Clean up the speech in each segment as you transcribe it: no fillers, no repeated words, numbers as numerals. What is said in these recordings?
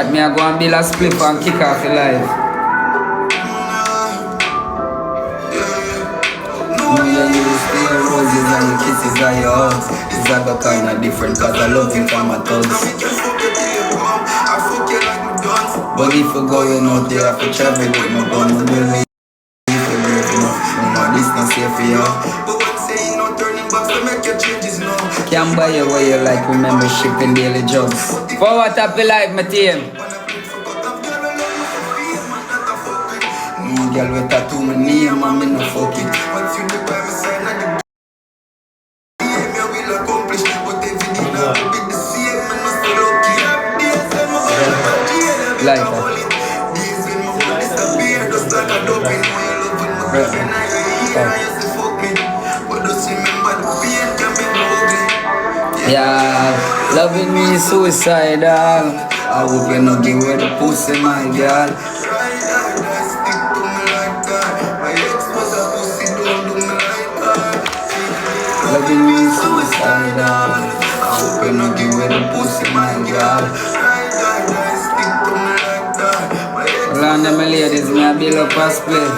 chat, me I go and build a split and kick off the live. No, yeah, you still roses and your kisses and your hugs. It's like a kind of different cause I love you from my thugs. But if you're going out there, I have to travel with my gun. We will leave you brave enough. No more distance here for you. But when saying no turning back to make your changes now. Can't buy you what you like, remember shipping daily jobs. Forward up your life, my team. Girl with tattoo my name and me no fuck it. Once you look by my side like the game you will accomplish. But everything now will be the same and not so lucky. Days when my heart like that. Days when my heart disappear just like a dope. You know you love when my girl and I hear and you say fuck me. But just remember the pain can be ugly. Yeah, loving me is suicidal. I hope you not give away the pussy, my girl. Loving me is suicidal. I hope you not give away the pussy, my girl. Stick to me like that. Well, on them ladies, me a build up a split.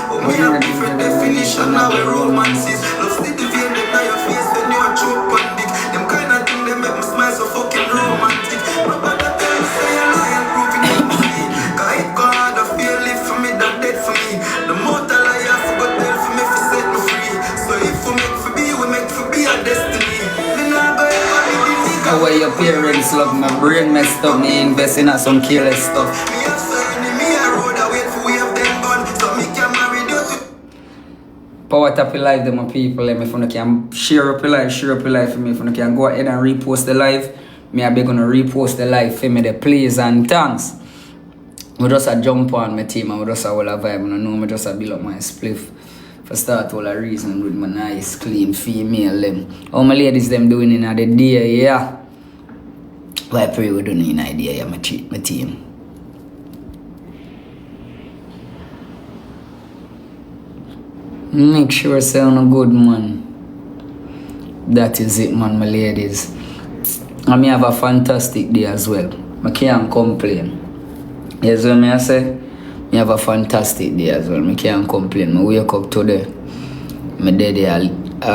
But you a different definition of a romances. Love still the vein them on your face when you a choke on dick. Them kind of thing they make me smile so fucking romantic. Nobody tell me say you're lying, proving it to me. Cause it go hard to feel it for me, that dead for me. The more I lie, I forgot tell for me for set me free. So if we make for be, we make for be a destiny. Me nah go ever be the nigga. The way your parents love my brain messed up, me investing in some careless stuff. Me have sorry, me a road, I wait for we have them gone. So me can marry you to power tap your life, them my people. If you can share up your life for me. If you can go ahead and repost the live, me I be gonna repost the live for me the please and thanks. We just a jump on my team and we just a whole a vibe. I know me just a build up my spliff. For start all a reason with my nice clean female them. How my ladies them doing in the day, yeah. Well, I pray we doing in the day, yeah, my team. Make sure I sound a good man. That is it, man, my ladies. And me have a fantastic day as well. I can't complain. Yes, what I say? Me have a fantastic day as well. I can't complain. I wake up today. My daddy, I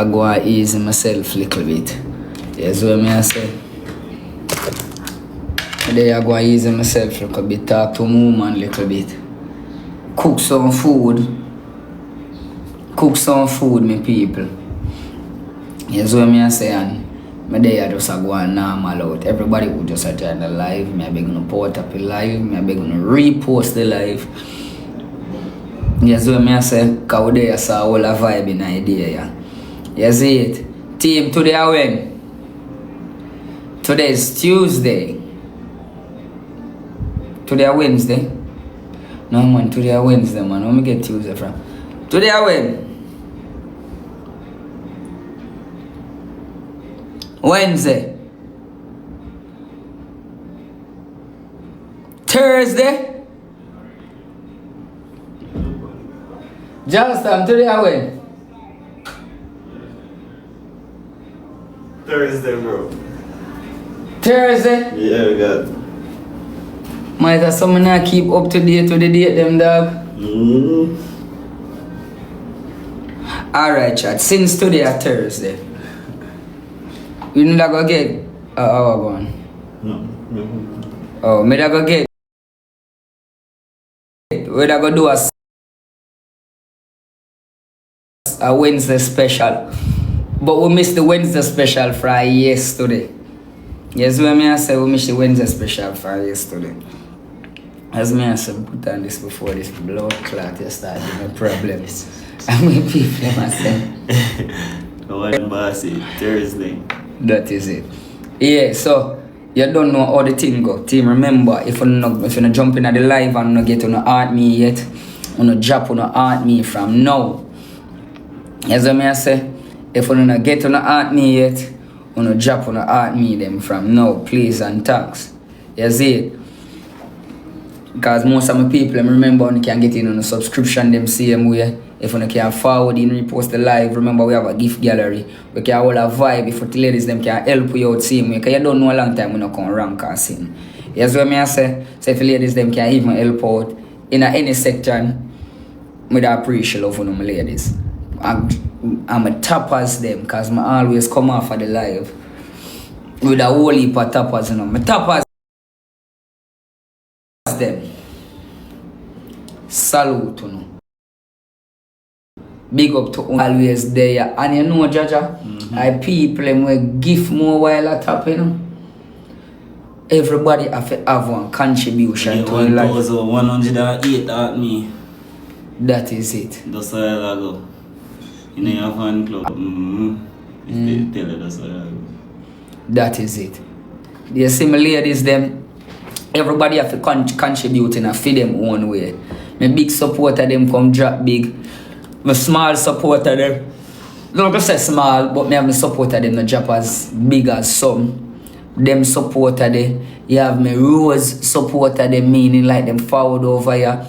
go and ease myself a little bit. Yes, what I say? Today I go and ease myself a little bit. Talk to my woman a little bit. Cook some food. Cook some food, my people. Yes, what I say, and my day I just go and normal out. Everybody would just join the live. Me I be gonna post up the live. Me I be gonna repost the live. Yes, what I say, cause today I saw all a vibe in the idea, yeah. You see it? Team, today I win. Today is Tuesday. Today I Wednesday. No man, today I Wednesday, man. Where me get Tuesday from? Today I win. Wednesday. Thursday. Johnston, today I win. Thursday, bro. Thursday? Yeah, we got. Might have someone not keep up to date with the date, them dog. Alright, chat. Since today a Thursday. You know that go get hour gone? No. Oh, me that go get. We that go do a Wednesday special. But we missed the Wednesday special for yesterday. Yes, when I say we missed the Wednesday special for yesterday. As me I said, put on this before this blood clot you start having problems. And when people must say. One bossy, Thursday. That is it. Yeah, so you don't know how the thing go. Team, remember, if you not jump in at the live and not get to no art me yet, you not drop on no art me from now. As I say, if you not get to no art me yet, you not drop on no art me them from now, please and thanks. You see it? Because most of my people, I remember, you can get in on a subscription them same way. If you can forward in, repost the live, remember we have a gift gallery. We can hold a vibe if the ladies them can help you out same way. Because you don't know a long time we not come rank and sing. Yes, what I say? So if the ladies them can even help out in any section, I appreciate love for them ladies. I'm a tappers them because I always come off of the live with a whole heap of tappers, you know. My tappers them. Salute, you know. Big up to always there. And you know, Jaja, I people them will give more while I tap, you know. Everybody have to have one contribution to life. 1,108 at me. That is it. That's why I go. In your fan club. If they tell you that's why I go. That is it. The same ladies them, everybody have to contribute in a feed them own way. My big supporter them come drop big. My small supporter them, don't go say small, but me have my supporter them not drop as big as some. Them supporter them, you have my rose supporter them, meaning like them forward over here.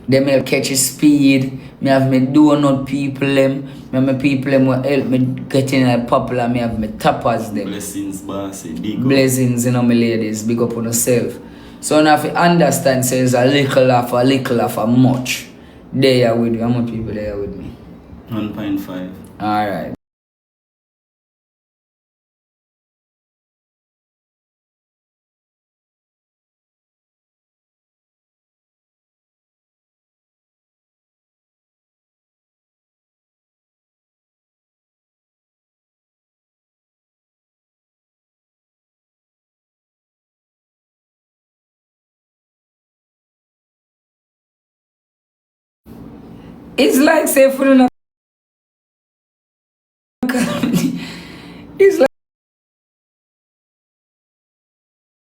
Them help catch speed. Me have my donut people them. Me have my people them will help me getting like popular. Me have my tappers them. Blessings, bossy. Big up. Blessings, you know, my ladies. Big up on yourself. So now if you understand, says a little of a much. They are with you. How many people there with me? 1.5. Alright. It's like say for the it's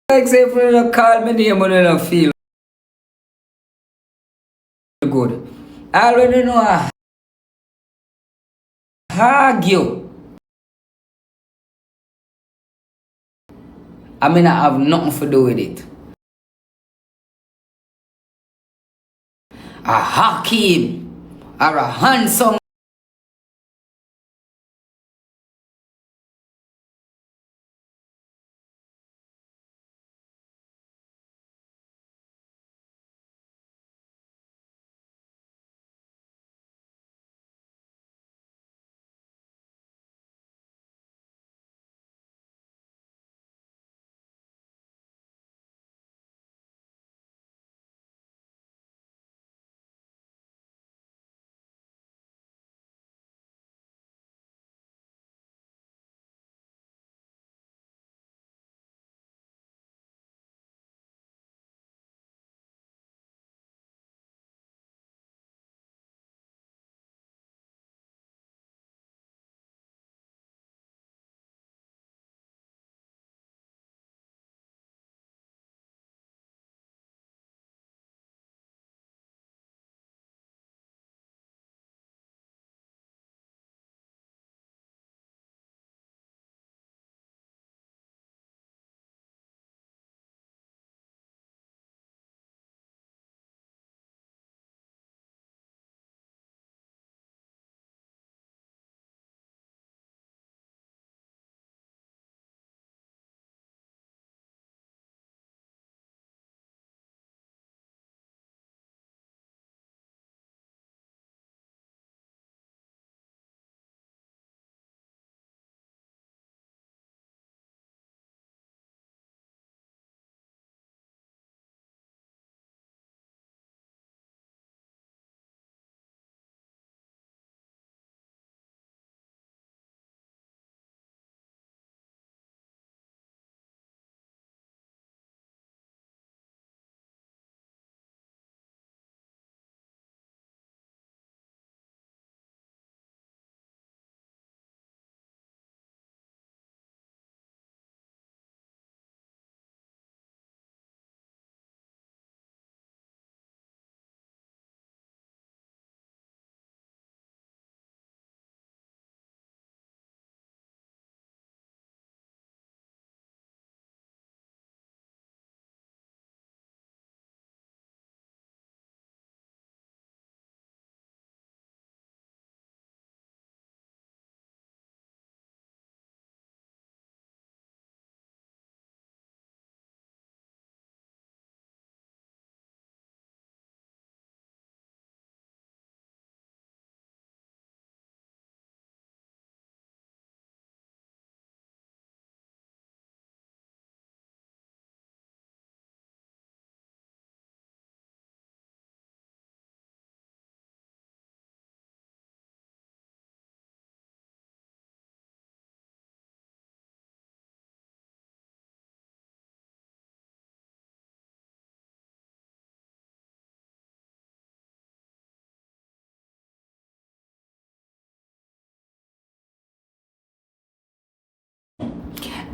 like say for the call me name when I don't feel good. I already know I argue. I mean I have nothing to do with it. A Akeam or a handsome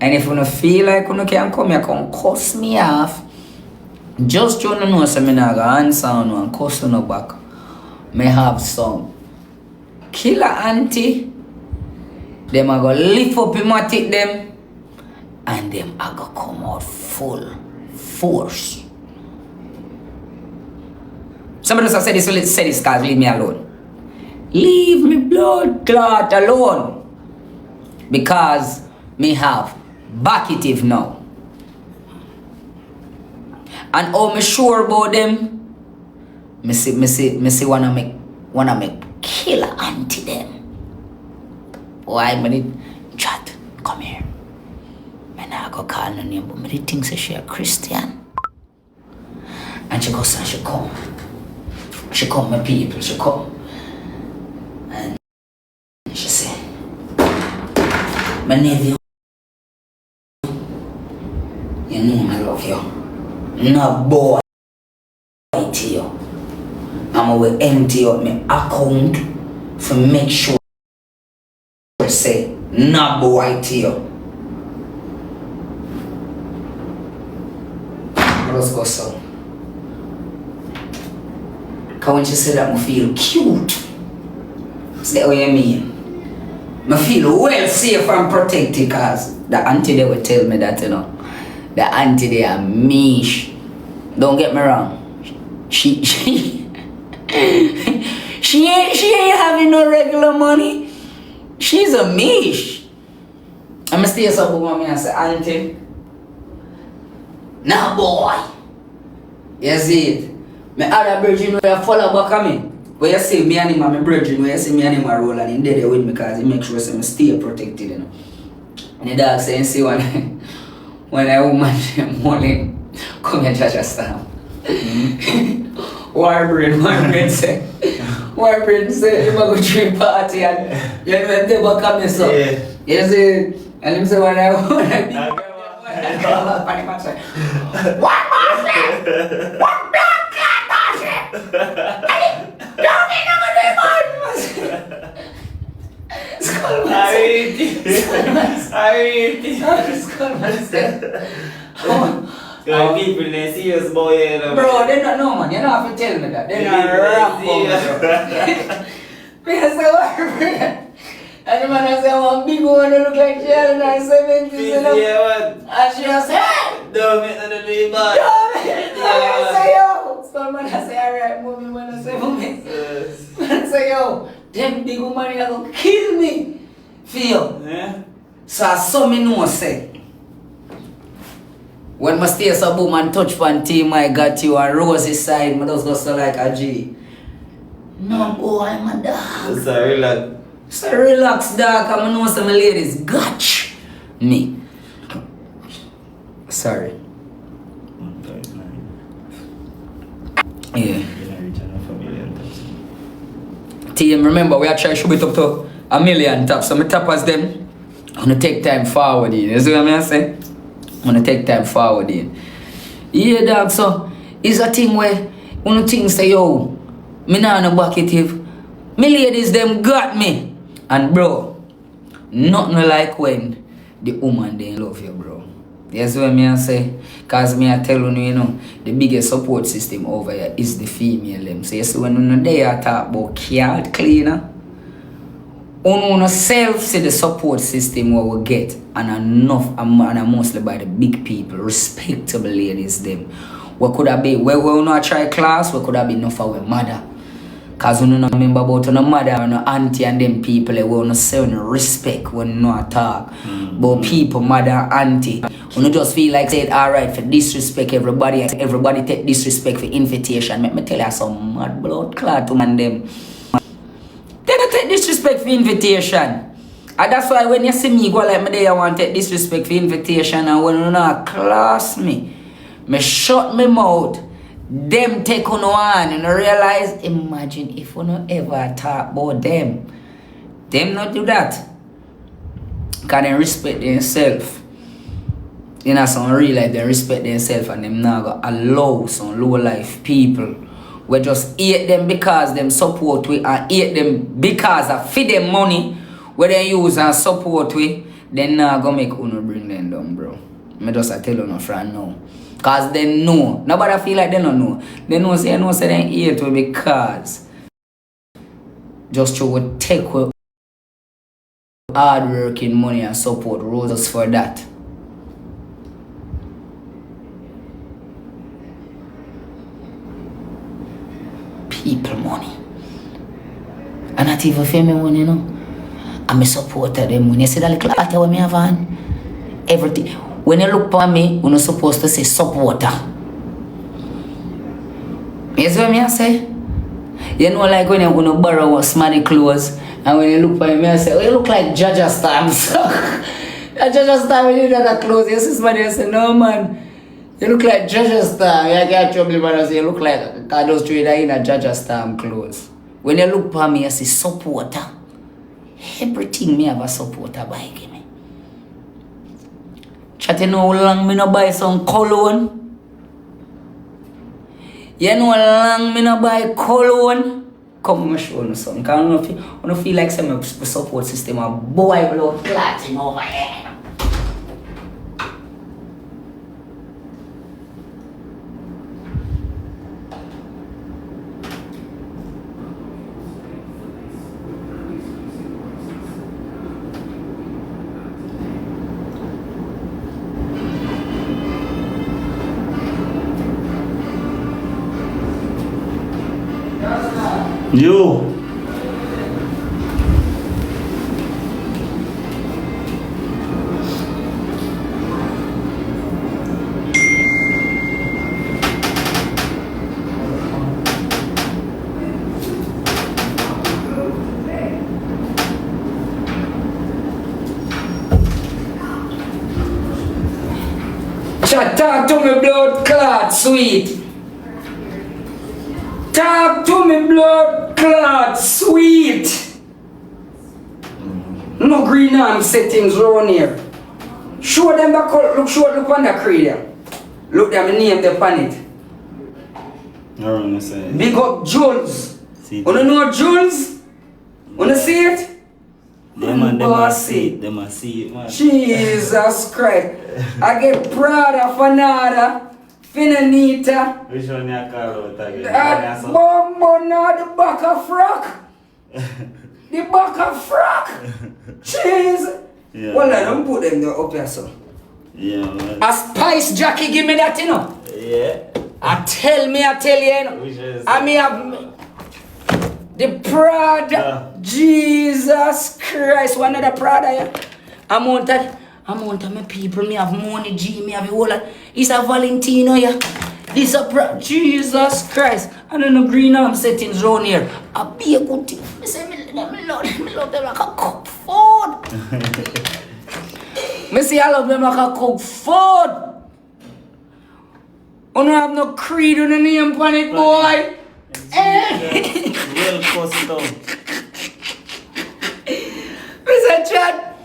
And if you don't feel like you can come here, come cuss me off. Just you know, so I'm not gonna answer and cuss you back. May have some killer auntie. Them are gonna lift up him and take them. And them are gonna come out full force. Somebody just said this, so let's say this, guys, leave me alone. Leave me blood clot alone. Because me have backative now. And how me sure about them? Me see wanna make killer auntie them. Why me need chat? Come here. Me nah go call no name, but me did think say she a Christian. And she goes and she come. She come, my people, she come. And she say, my nephew, you know I love you. No boy to you. I'm going to empty out my account to make sure I say, no boy to you. Let's go so. Because when she said that, I feel cute. Is that what you mean? I feel well safe and protected because the auntie they will tell me that, you know. The auntie they are mish. Don't get me wrong. She ain't having no regular money. She's a mish. I'm stay up with me and say, auntie. Now boy. You see it? My other virgin will follow back at me. Where you see me and him and my virgin, where you see me and him are roll and him there with me because he make sure I stay protected, you know. And the dog say, see when a woman money come here judge a stamp. Warbrain say, you go to party and you went there back at me so. You see, and him say when I want to be what people they see us boy. Bro, they don't know man. You don't have to tell me that. They don't rap for me. And the man say one big one look like she had in her 70s, you know. And she just hey! Don't make none of the bad. I say yo! So man I say alright movie man I say movie. Man I say yo, them big woman are gonna kill me. Feel? Yeah. So I saw me know say when my stay so boom and touch pan team I got you and Rosie side, I just go so like a G. No boy, I'm a dog. Sorry like So relax, dog. I know some ladies gotch me. Sorry. Yeah. Team, remember we are trying to shoot it up to 1 million taps. So my tappers them, I'm gonna take time forward in. You see what I'm saying? I'm gonna take time forward in. Yeah, dog. So it's a thing where one thing say yo, me nah no bucketive. Me ladies them got me. And bro, nothing like when the woman they love you, bro. That's what me I say. Cause me I tell you know, the biggest support system over here is the female them. So you see when they are talk about yard cleaner, on self see the support system what we get and enough and mostly by the big people, respectable ladies them. What could have been where we not try class, we could have been enough for our mother. Cause we don't remember about no mother or no auntie and them people we don't say no respect when we not talk. But people, mother, auntie, we don't just feel like say alright for disrespect everybody take disrespect for invitation. Let me tell you some mad blood clot to man them. They don't take disrespect for invitation. And that's why when you see me go like me there I want to take disrespect for invitation and when you not class me shut my mouth. Them take on one and realize, imagine if we not ever talk about them. Them not do that. Because they respect themselves. You know, some real life, they respect themselves and them not gonna allow some low life people. We just hate them because them support we and hate them because I feed them money where they use and support we. Then not gonna make uno bring them down. Me just tell you no friend now. Cause they know. Nobody feel like they don't know. They know say they hate we because just to take hard working money and support roses for that. People money. And not even for me money, you know. I'm a supporter them. When you see that little altar when me have on, everything. When you look for me, you're not supposed to say supporter. You see what I say? You know, like when you're going to borrow smarty clothes, and when you look for me, I say, oh, you look like Jaja Stamps. Jaja Stamp, when you do that clothes, you see somebody, I say, no man, you look like Jaja Stamp. You get trouble, but I say, you look like those trader in a Jaja Stamp clothes. When you look for me, I say, supporter. Everything me have a supporter by me. Chat, you know how long me no buy some cologne? You know how long me no buy cologne? Come, I show you something. Because I don't feel like some support system a boy blood clotting over here. You. Talk to me, blood clot, sweet. Talk to me, blood clot, sweet. No green arm settings around here. Show them the color. Look on the creator. Look them name the on it. Big up Jules. Wanna know Jules? Wanna see it? Bossy. Them see it, man. Jesus Christ. I get Prada, Fanada, Finanita. Which one you call out again? That bombo now the back of frock. The back of frock. Jeez. Yeah. Well, I don't put them there up here, so. Yeah, man. A Spice Jackie, give me that, you know. Yeah. I tell you, you know. Which is I mean, have the Prada. Jesus Christ, one of the Prada, yeah. Amount of my people, me have money, G, me have a whole lot. It's a Valentino, yeah. This a Jesus Christ. I don't know green arm settings around here. I be a good thing. I say, me love them like a cook food. Me say, I love them like a cook food. You don't have no creed on the name on it, boy. Well custom. Mr. Chad,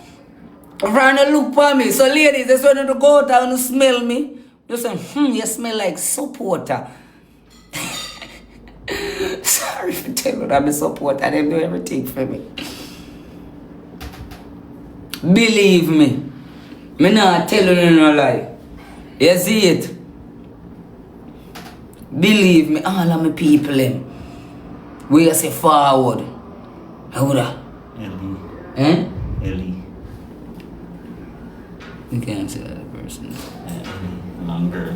Rana look for me. So ladies, they want to go out and smell me. You say, you smell like soap water. Sorry for telling you that I'm a soap water. They do everything for me. Believe me. Me not telling you no lie. You see it? Believe me, all of my people, we say forward. How that? Ellie. Eh? Ellie. You can't say that person. Ellie. Longer.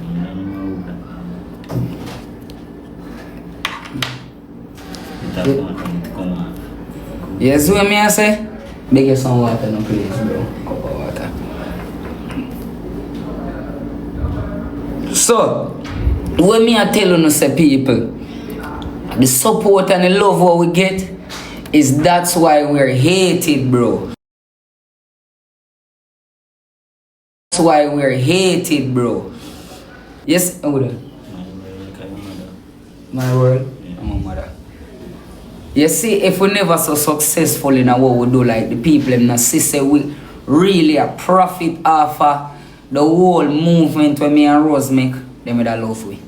That one to come on. Yes, what me I say? Make you some water, no please, bro. Cup of water. So, when me I tell you, say people, the support and the love what we get is that's why we're hated, bro. That's why we're hated, bro. Yes, Oda. My word, I'm a mother. You see, if we never so successful in what we do, like the people in the system, we really a profit off of the whole movement when me and Rose make, they made a love we.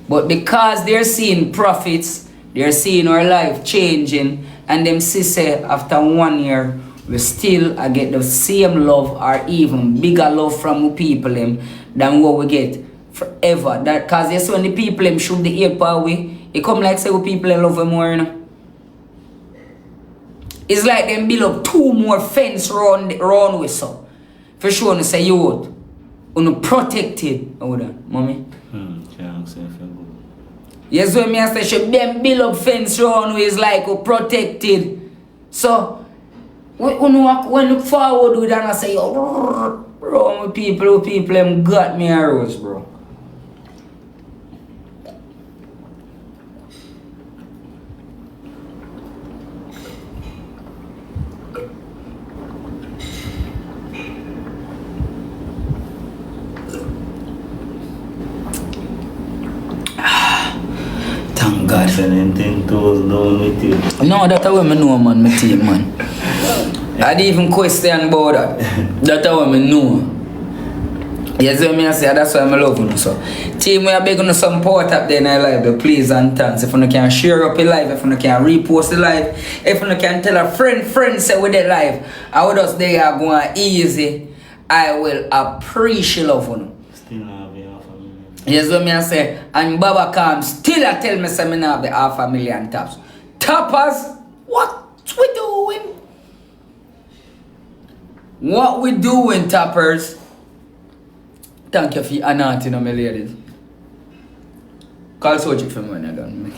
But because they're seeing profits, they're seeing our life changing, and them see say after 1 year, we still I get the same love or even bigger love from people them than what we get forever. That cause yes when the people them shoot the ear power way, it come like say we people them love them more, you know. It's like them build up 2 more fence round with so. For sure, say you protected. Hold on, mommy. Can't say if you're good. Yes, when me say should them build up fence round with is like protected. So when look forward with and I say yo, bro, people them got me arrows, bro. Thank God. Sending things down with you. No, that's how I know, man, my team, man. I didn't even question about that. That's how I know. Yes, I say that's why I love you. So, team, we are begging to support up there in our life, please and thanks. If you can share up your life, if you can repost the life, if you can tell a friend say with their life, I would just they are going easy. I will appreciate love you. Still have half a million. Yes, what I say, and Baba Akeam still I tell me say me have the 500,000 taps. Tappers, what we doing? What we doing, tappers? Thank you for your honor, you know, my ladies. Call Soji for me when you're done.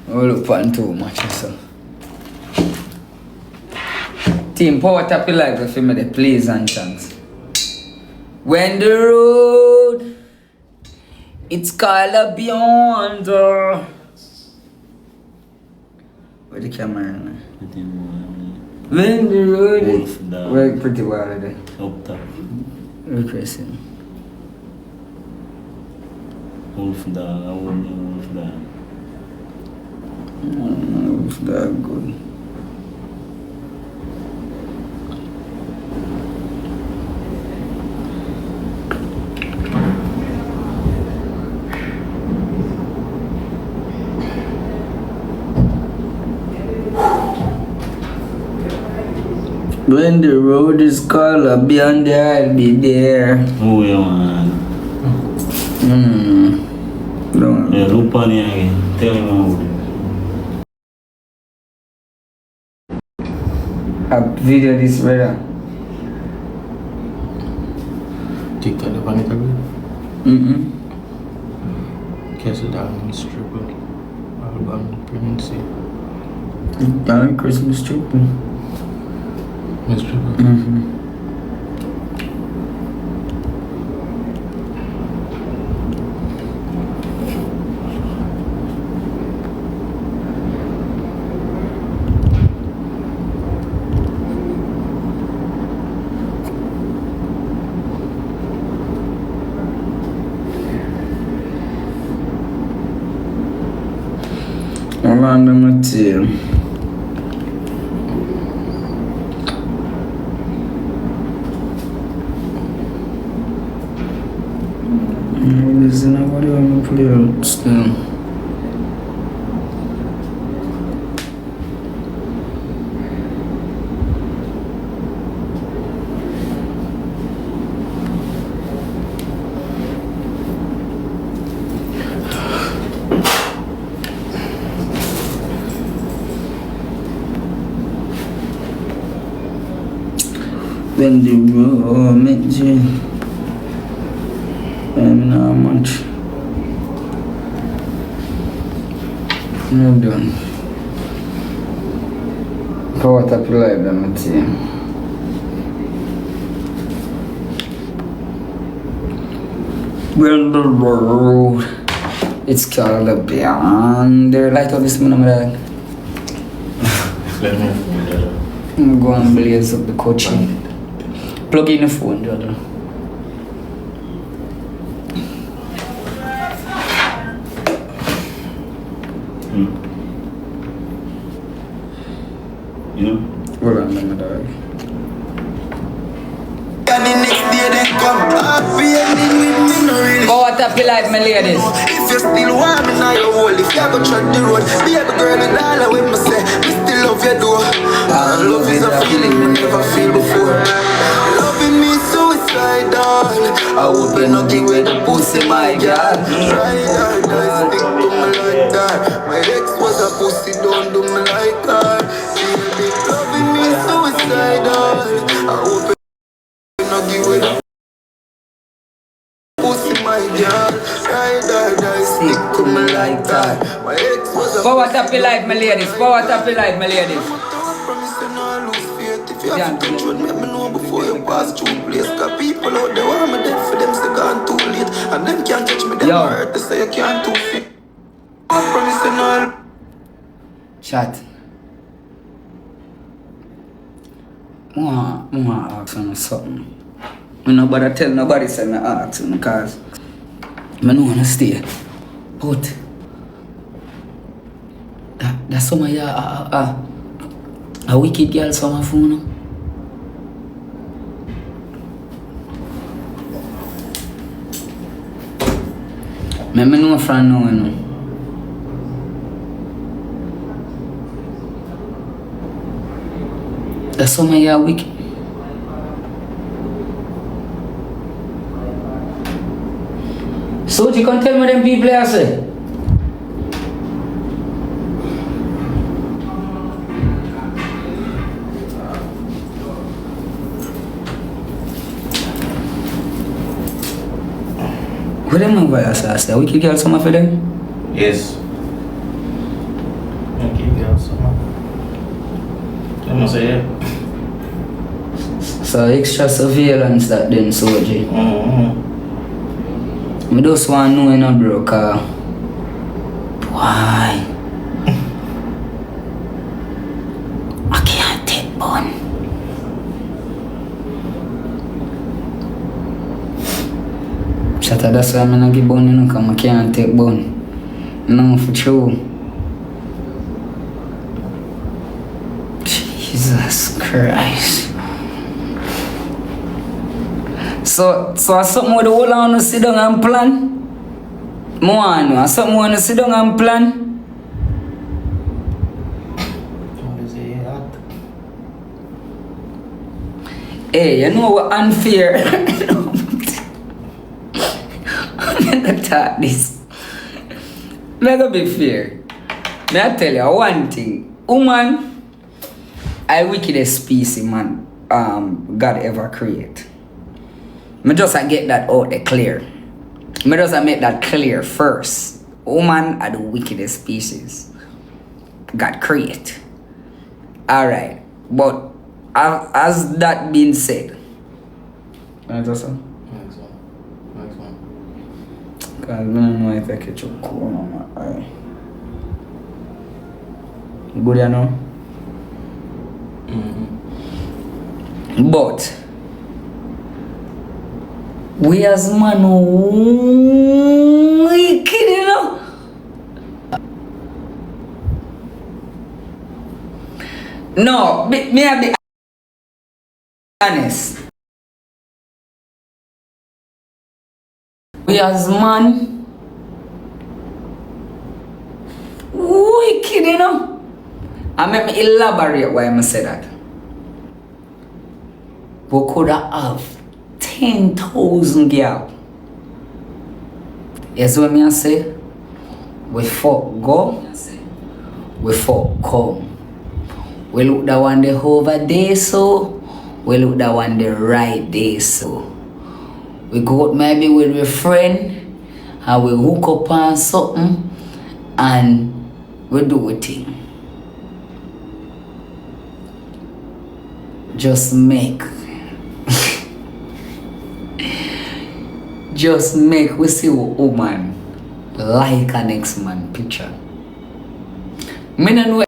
I will look for too much, so. Team, power tap your life for me, please and thanks. When the road, it's called a beyond. Where the camera now? When the road is well, pretty well there. Up top. Interesting. Wolf dog, I wouldn't wolf dog. Wolf dog good. When the road is called, I'll be on there, I'll be there. Oh, yeah, man. Don't. Yeah, look on here again. Tell him how. A video this brother. TikTok the funny thing. Castle down stripper. Album pregnancy. Down Christmas trip. Stripper. Random material. Listen, what do you want to play out still? When the road met you, I'm not much. I'm done. Power tap your life, I'm team. When the road, it's called a beyond. There, light of this man, I'm like. I'm going to blaze up the coaching. Plug in the phone, Jordan. You know? Hold on, my dog. And the next day they come happy ending with me, no really. Go out of your life, my ladies. If you still want me now, you hold. If you go try the road, be a girl and all I with me say, me still love you though. And love is a feeling pussy don't do me like her. Baby, loving me suicidal. I hope you not give it up. Pussy my girl, ride or die, stick to me like that. My ex was a Power tap your life, my ladies. Power tap your life, my ladies. promise you not lose faith. If you have to touch wood, let me know before you pass through place. Cause people out there want me dead for them, say gone too late. And them can't touch me, them hurt, they say you can't too fit. I promise you not. Chat. I ask you something. I nobody tell nobody say me ask you because I don't want to stay. But that's some of you a wicked girl some of you know. Me know from now, you know. That's some of you wicked. So you can tell me them people I say. What them over here say? Wicked girl some of them? Yes. Okay, girl, some. I must say yeah. So extra surveillance that then Soji. I just want to know, you know, bro, cause why? I can't take bun. Shatter, that's why I'm not give bun, you know, cause I can't take bun. No, for true. Jesus Christ. So something with the whole on to sit down and plan? More something want to sit down and plan? Hey, you know what unfair? I'm gonna talk this. I'm gonna be fair. May I tell you one thing? Woman, I wickedest species man God ever create. Me just get that out there clear. Me just make that clear first. Woman are the wickedest species God create. Alright. But as that being said, can I just say? Next one. Cause I don't know if I catch you cool on my eye. Good you know? But we as man wicked, you know? No, me I be honest. We as man wicked, you know? And let me elaborate why I say that. We could have 10,000 girls. Yes, what me I say? We fuck go, we fuck come. We look the one the over there so, we look the one the right there so. We go out maybe with a friend and we hook up on something and we do a thing. Just make we see what woman like an next man picture. Me no know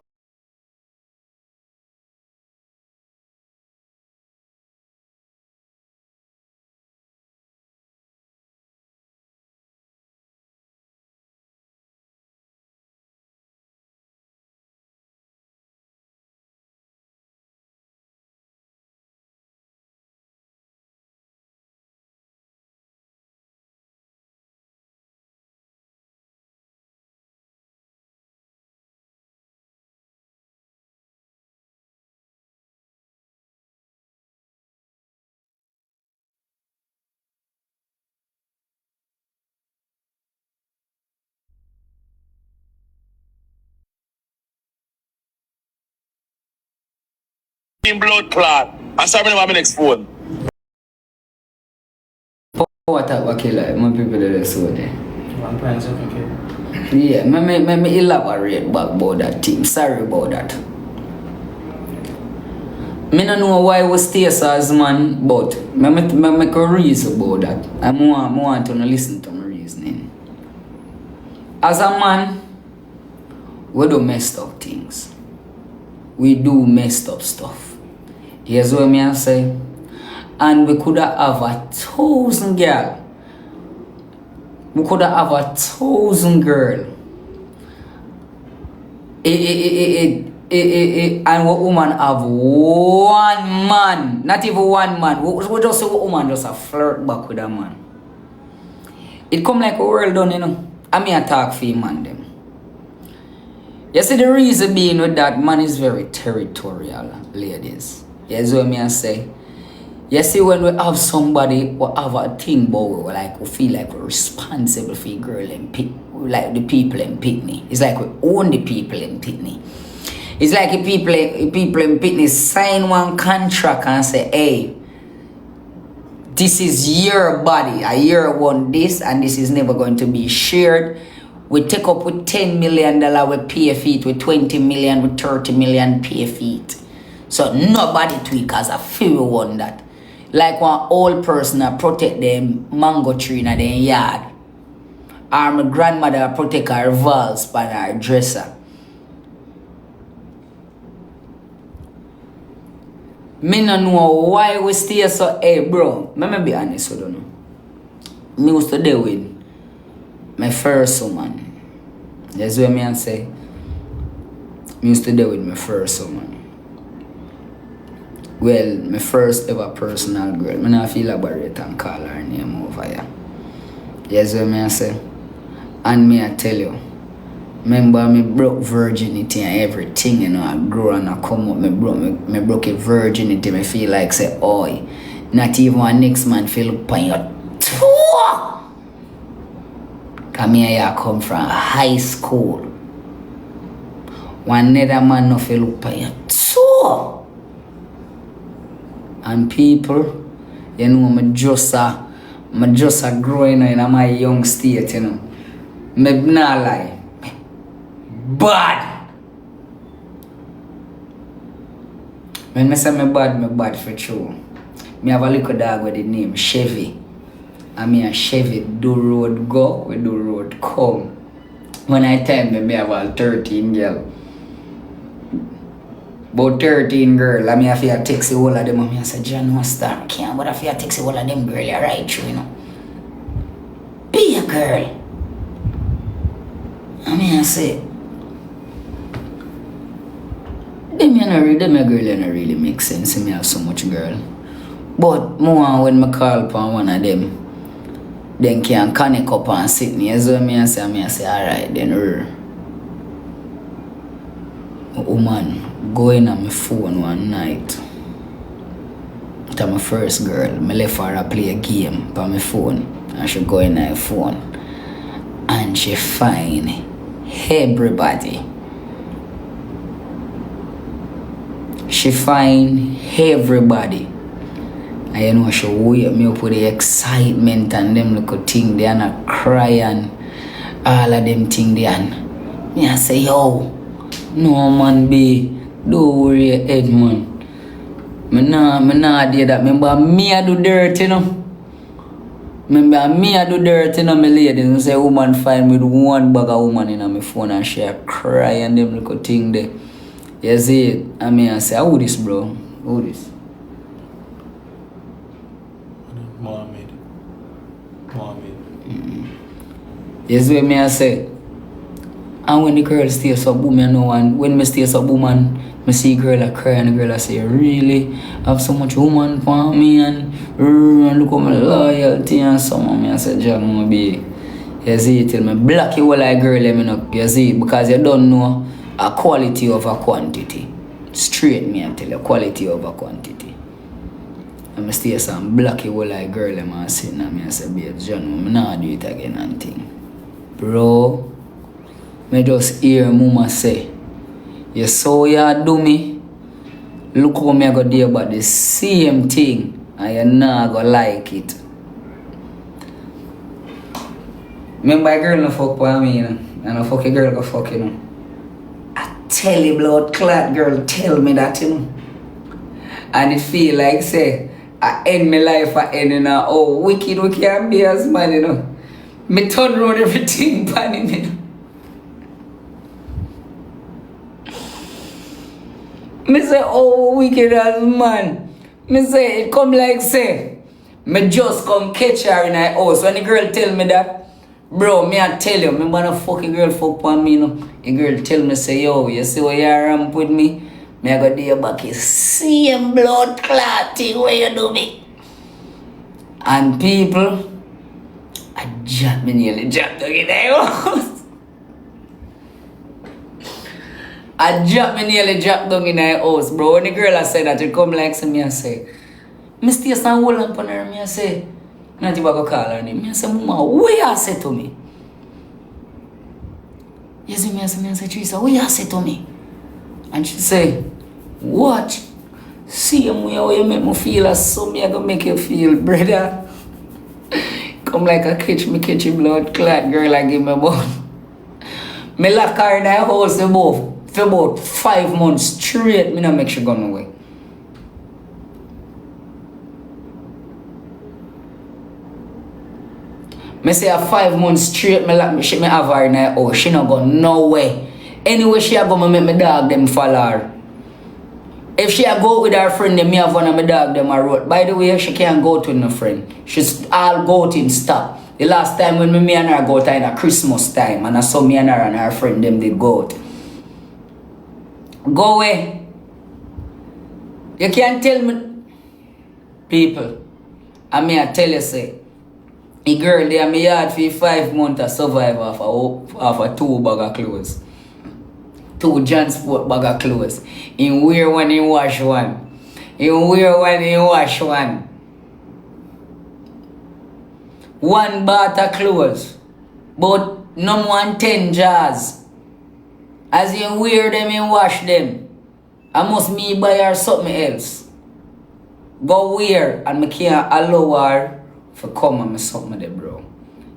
in blood clot. I saw me my next phone. What a killer, my people that are so there. 1.7K. Yeah, me elaborate back about that team. Sorry about that. Me don't know why we stay so as man, but me make a reason about that. I want to listen to my reasoning. As a man, we do messed up things. We do messed up stuff. Here's what me I say. And we could have 1,000 girl. We could have 1,000 girl. And what woman have one man. Not even one man. We just say what woman just a flirt back with a man. It come like a world done, you know. I mean I talk for man them. You see the reason being with that, man is very territorial, ladies. Here's what me I say. You see, when we have somebody who have a thing about we like we feel like we're responsible for the girl and pick, like the people in Pitney. It's like we own the people in Pitney. It's like the people in Pitney sign one contract and say, hey, this is your body. You want this and this is never going to be shared. We take up with $10 million, we pay feet, with 20 million, with 30 million pay feet. So nobody tweak as a few one that. Like one old person that protect them mango tree in their yard. Or my grandmother protect her vase by her dresser. Me no know why we stay so. Hey bro, let me be honest with you. Me used to deal with my first woman. That's what me say. Me used to deal with my first woman. Well, my first ever personal girl. Me not feel elaborate and call her name over here. Yes, what me say. And me I tell you, remember me broke virginity and everything, you know, I grow and I come up, me broke a virginity, me feel like say, oi, not even one next man feel upon your toe. Cause me here come from high school. One other man no feel upon your toe. And people, you know, me just a growing in my young state, you know. Me not lie. Bad. When I say me bad for true. Me have a little dog with the name Chevy. And me and Chevy do road go, we do road come. When I tell me have all 13 girl. About 13 girl, I mean if you text all of them, I say, John, what's that? I can't, but if you text all of them girl, you're right through, you know. Be a girl. I mean I say, them girl don't really make sense. Me have so much girl. But more when I call upon one of them, then can connect up and sit me. So I say, alright then woman go in on my phone one night. To my first girl. I left her to play a game on my phone. And she go in her phone. And she find everybody. She find everybody. And you know, she wake me up with the excitement and them little thing there and I cry and all of them thing there. And me I say, yo, no man be, don't worry your head man. Me nah do that. Remember me I do dirt, you know. Remember me I do dirt, you know, my ladies. And say woman find me with one bag of woman in my phone and she cry and them little thing there. You see it? I mean, I say, who this, bro? Who this? Mohammed. You see what I say? And when the girl stays so boom, you know, and when me stay so boom and I see girl a cry and the girl I say, really have so much woman for me and look at my loyalty and some of me. I say, John, I'm be. You see it? Till me block you all like girl, let me know. You see it? Because you don't know a quality over quantity. Straight me and tell you, quality over quantity. And I stay some block you all like girl, and I say, and I say, babe, John, I'm not do it again and thing. Bro, me just hear mama say, you saw you do me, Look how me I go do about the same thing. And you not go like it. Remember a girl no fuck with me, you know? And a fucking girl go fuck, you know? I tell you, blood clot girl, tell me that, you know? And it feel like, say, I end my life, I end, you know, oh, wicked, we can't be as man, you know? Me turn around everything, pan you know? Me say, oh, wicked as man. Me say, it come like, say, me just come catch her in her house. When the girl tell me that, bro, me I tell you, me wanna fucking girl fuck on me, you know. The girl tell me, say, yo, you see what you ramp with me? Me I go there back, you same blood clot thing where you do me. And people, I jump me nearly jump down in their house. I drop me nearly drop down in her house, bro. When the girl I said that, she come like to me and say, me stay some hold on her, me I say, not even go call her name. Me I say, Mama, what you say to me? You see me I say, Teresa, what you say to me? And she say, what? Same way how you make me feel as so me I gonna make you feel, brother. Come like a catch you blood clot girl I give me bone. Me lock her in her house for about 5 months straight, me not make she go away. Me say a 5 months straight, me have her in her house, she not go nowhere. Anyway she a go, me make my dog them follow her. If she a go with her friend, then me have one of my dog them a road. By the way, she can't go to no friend. She's all go to stop. The last time when me and her go out in a Christmas time, and I saw me and her friend them did go out. Go away. You can't tell me, people. I mean, I tell you, say, a girl there, me yard for 5 months to survive off a 2 bag of clothes. 2 John Sport bag of clothes. In wear one, in wash one. In wear one, in wash one. 1 bath of clothes. But no more than 10 jars. As you wear them and wash them, I must me buy her something else. Go wear and me can't allow her for come and me something there, bro.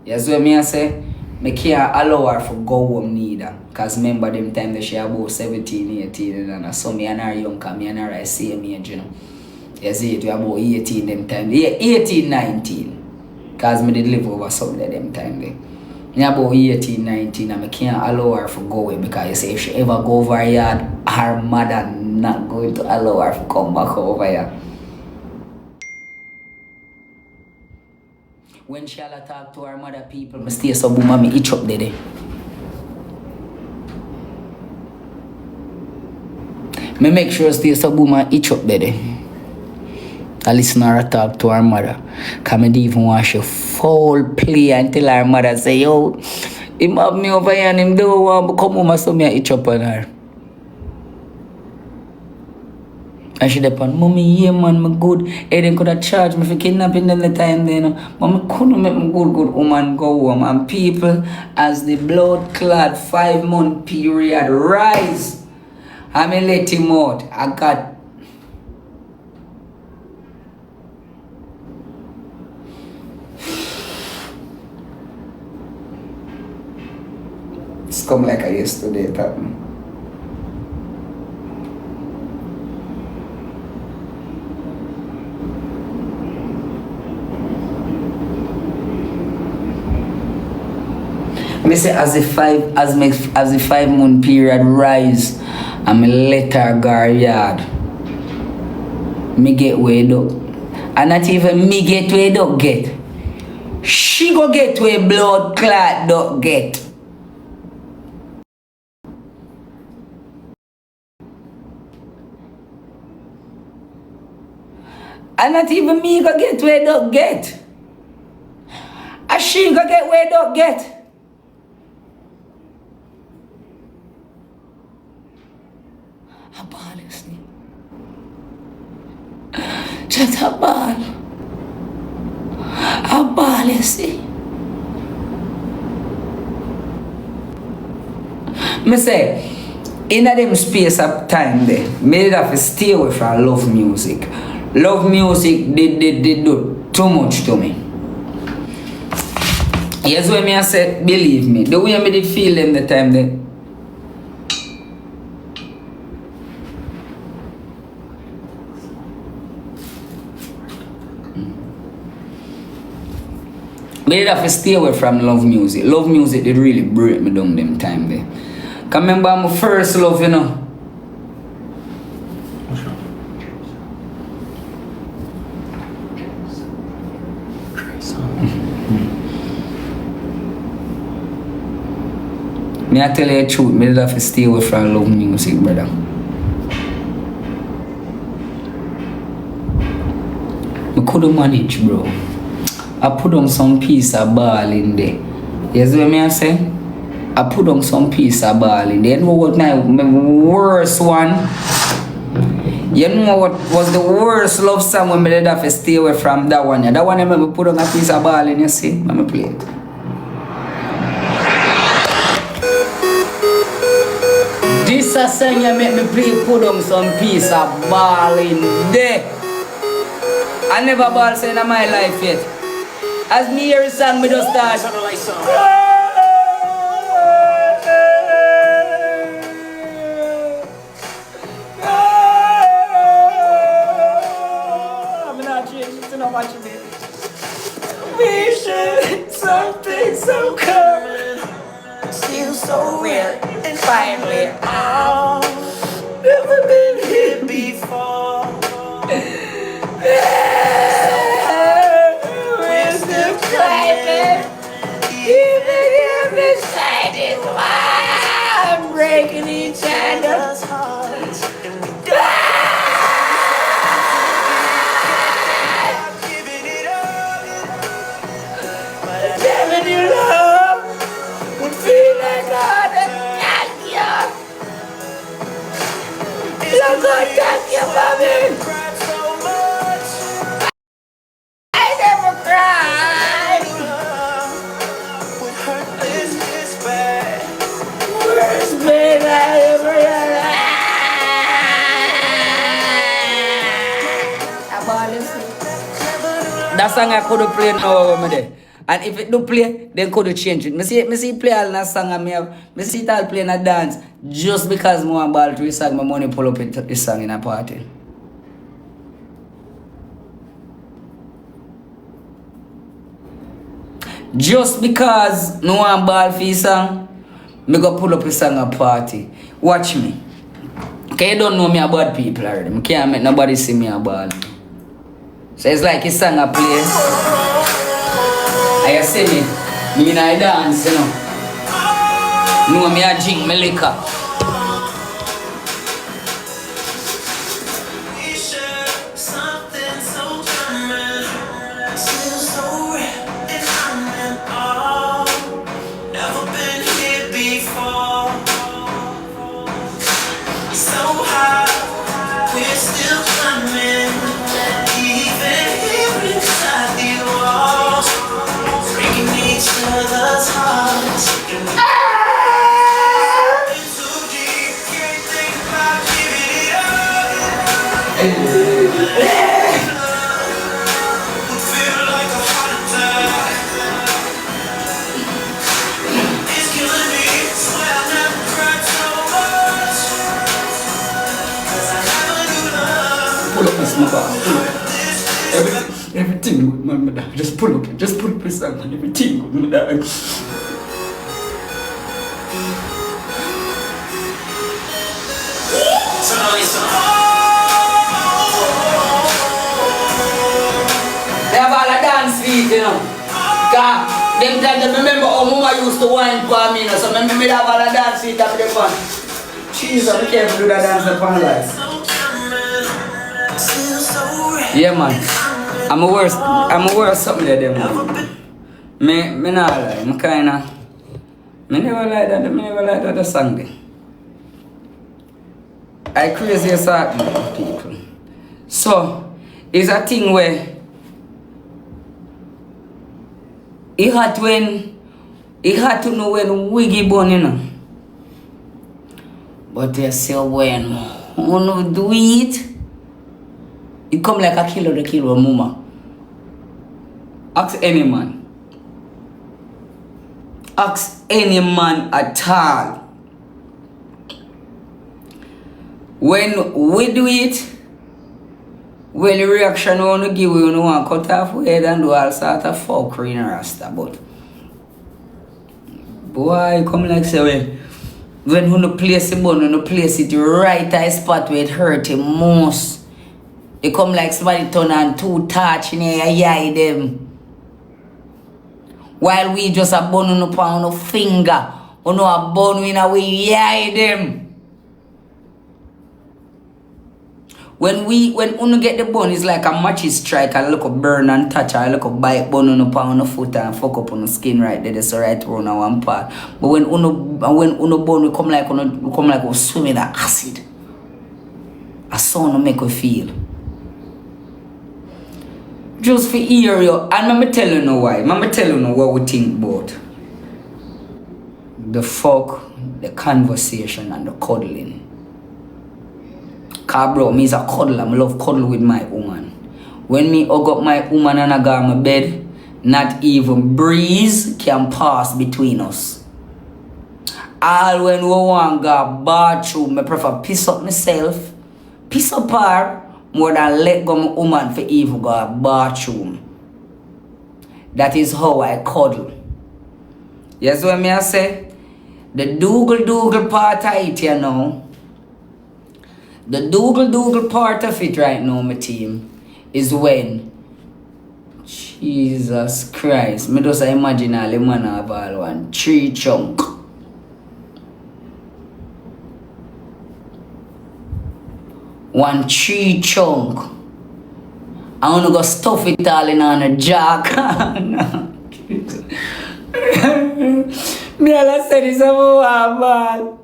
You see what me I say? Me can't allow her for go home neither. Cause remember them time that she about 17, 18 and I saw me and her young cause me and her I same age, you know. You see it, we about 18 them time. Yeah, 18, 19. Cause me did live over something at them time there. Me about 18, 19 and I can't allow her for go away because you say if she ever go over yard, her mother not going to allow her to come back over here. When she all talk to her mother people, I stay so boom and me itch up there. Me make sure stay so boom and itch up there. I listen to her talk to her mother. Cause me even watch a foul play until her mother say, yo, him have me over here and him don't want to come home so me a itch up on her. And she depend, Mommy, yeah man, me good. Hey, they could have charged me for kidnapping them the time then. But me couldn't make me good woman go home. And people, as the blood clad 5 month period rise, I me let him out. I got it's come like I used to do it happen. Me say as the 5 month period rise and me let her go yard, me get way up. And not even me get way don't get. She go get way blood clot don't get. And not even me go get way don't get. And she go get way don't get. A ball, you see. Just a ball. A ball, you see. Me say, in them space of time there, made have to stay away from love music. Love music did do too much to me. Yes, when I said, believe me, the way I did feel them the time there. But you have to stay away from love music. Love music did really break me down them time there. Cause remember my first love, you know. Me I tell you the truth, me did have to stay away from love music, brother. I couldn't manage, bro. I put on some piece of ball in there. You see what I say? I put on some piece of ball in there. You know what my worst one? You know what was the worst love song when I did have to stay away from that one? That one I remember put on a piece of ball in, you see? Let me play it. This a song you make me play, put on some piece of ball in there. I never ball say in my life yet. As me hear a song, me just start. I'm not changing to not watching it. We should something so common, still so rare, and finally never been here before. We're still climbing, even if this side is wild, breaking each other's hearts. Giving it up, giving you love would feel like God and you. You're gonna thank you for me. That song I could play now over there. And if it do play, then could change it. Me see play all that song and me see it all play in a dance just because I want ball to this song, my money pull up into this song in a party. Just because I want ball for this song, me go pull up a song at party. Watch me. Okay, you don't know me about people already. I can't make nobody see me a ball. So it's like a song I play. And you see me in a dance, you know. No, me a drink my liquor. Everything good, man, my dad. Just pull up this song, man. Everything good, my dad. They have all a dance feet, you know. Cause them times I remember how mama used to wine for me, you know. So I have all a dance feet up the fun. Jesus, be careful do that dance upon life. Yeah, man. I'm a worse something than them. Me not lie. Me never like that song there. I crazy as that, people. So, it's a thing where he had to know when Wiggy born, you know. But they say when you do it come like a killer the kill a mama. Ask any man. Ask any man at all. When we do it, well, the reaction we want to give, we want to cut off we head and do all sort of fuckery in a rasta. But boy, come like say when you place the bun, you place it right at the spot where it hurt him most. It come like somebody turn on two touch in your eye them. While we just a bun on the finger, you know a bun in a way eye them. When you get the bun, it's like a matches strike, a little burn and touch, a little bite bun on the foot and fuck up on the skin right there, that's right around one part. But when uno bun, we come like we swim in the acid. A sound make you feel. Just for hear you, and I'm tell you know why. I'm tell you know what we think about the fuck, the conversation and the cuddling. Cause bro, me is a cuddler. I love cuddle with my woman. When me hug up my woman and I go on my bed, not even breeze can pass between us. All when we want to go bathroom, I prefer piss up myself, piss up her, more than let go my woman for even go to bathroom. That is how I cuddle. Yes, what me I say? The doogle part of it, you know. The doogle part of it right now, my team, is when Jesus Christ. Me just imagine all the man have all one tree chunk. One tree chunk. I wanna go stuff it all in on a jack. Me all said is a man.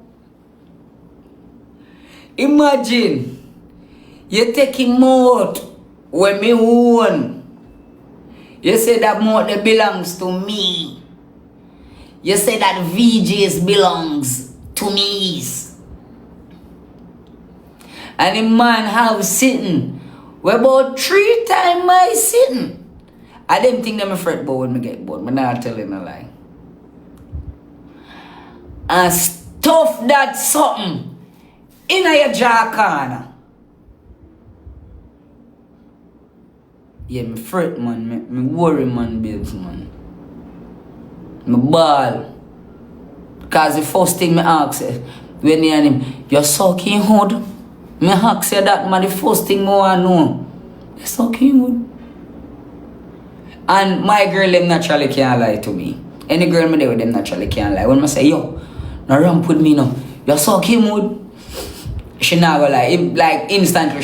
Imagine you take him out when me own. You say that moat that belongs to me. You say that VJs belongs to me. And the man have sitting. We about 3 times my sitting. I didn't think them a fret about when me get bored. I'm not telling a lie. And stuff that something in your jaw corner. Yeah, me fret man, me worry man, babes man. Me ball. Cause the first thing me ask when you and him, you're sucking hood. Me ask you that man, the first thing me want to know. You're sucking hood. And my girl them naturally can't lie to me. Any girl me there with them naturally can't lie. When I say, yo, no ramp with me now. You're sucking hood. She never like instantly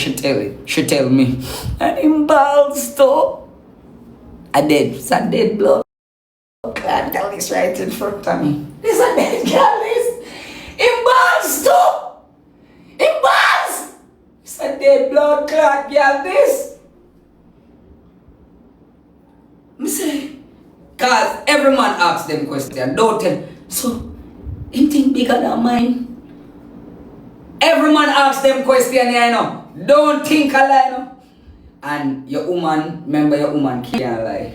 she tell me, and him balls too. I dead. It's a dead blood. God, tell this right in front of me. This a dead girl is. Him balls too. Him balls. It's a dead blood clot girl this. Me say, cause every man asks them question. Don't tell. So, him think bigger than mine. Every man asks them question, you know. Don't think a lie, no. And your woman, remember your woman can't lie.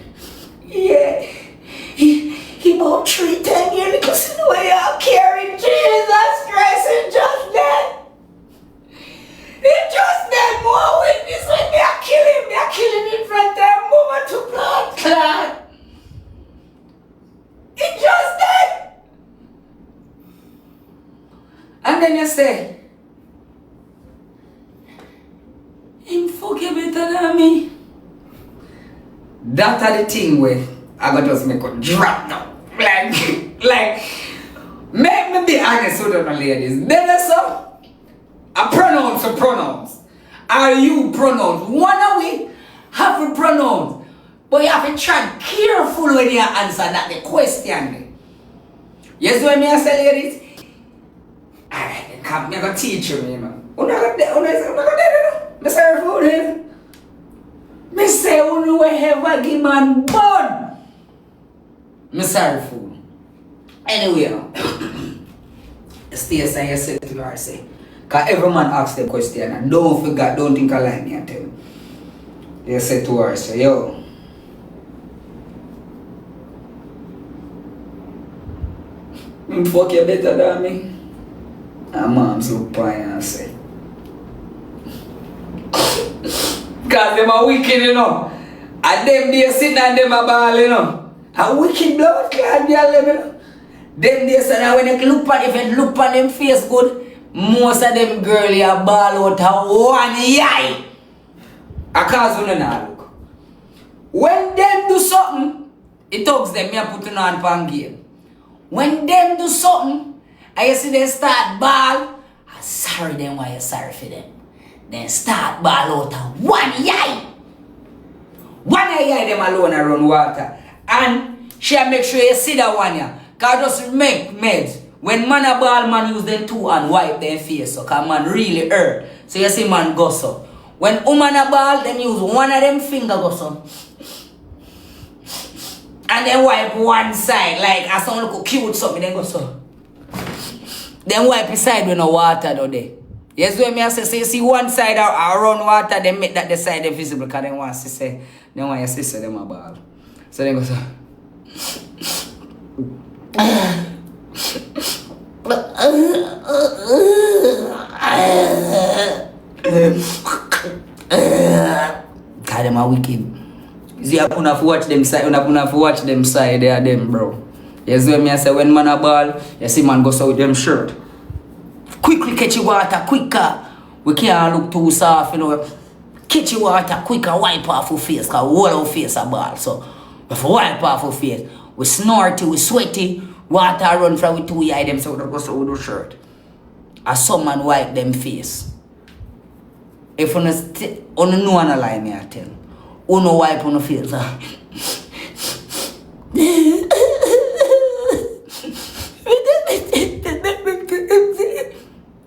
Yeah. He about 3 times years because you know you're carrying Jesus Christ and just dead. He just dead, more witness when they are killing. They are killing in front of them, woman to blood clot. He just dead. And then you say, him fucking better than me. That are the thing where I got just make a drop now. Like, make me be honest with you, ladies. Then there's a pronouns. Are you pronouns? One of we have a pronounce. But you have to try careful when you answer that the question. Yes, when me I say ladies? Alright, I'm going to teach you, man. I'm not going to me say food. Me say you ever give man bun. Me sorry food. Anyway, stay and you say to her, say. Because every man asks the question and don't forget, don't think I lie me and tell you. You say to her, say, yo. Fuck you better than me. And mom's look fine and say. Because them are wicked, you know. And them they sitting and them a ball, you know. A wicked blood clad girl, you know. Them they say that when you look at, if you look at them face good, most of them girls are ball out of one eye. Because you know look. When them do something, it talks them, me a put on pan game. When them do something, and you see them start ball, I'm sorry them why you're sorry for them. Then start ball out of one eye. One eye them alone around water. And she make sure you see that one yeah. Cause just make meds. When man a ball, man use them two and wipe their face so cause man really hurt. So you see man go so. When woman a ball, them use one of them finger go so. And then wipe one side like as someone look cute something then go so. Then wipe the side with no water though there. Yes, when me I say, so you see one side around water, then make that the side visible because they want to say, they want your sister them a ball. So then go so. God, them are wicked. See, I put to watch them side, when I put to watch them side, they are them, bro. Yes, when me I say, when man a ball, you see man go so with them shirt. Quickly catch your water, quicker. We can't look too soft, you know. Catch your water, quicker, wipe off your face, because all our face a ball. So, if we wipe off our face, we snorty, we sweaty, water run from we 2 eye them, so we go so with the shirt. And some man wipe them face. If you don't know a lie, me I tell. You no wipe on the face.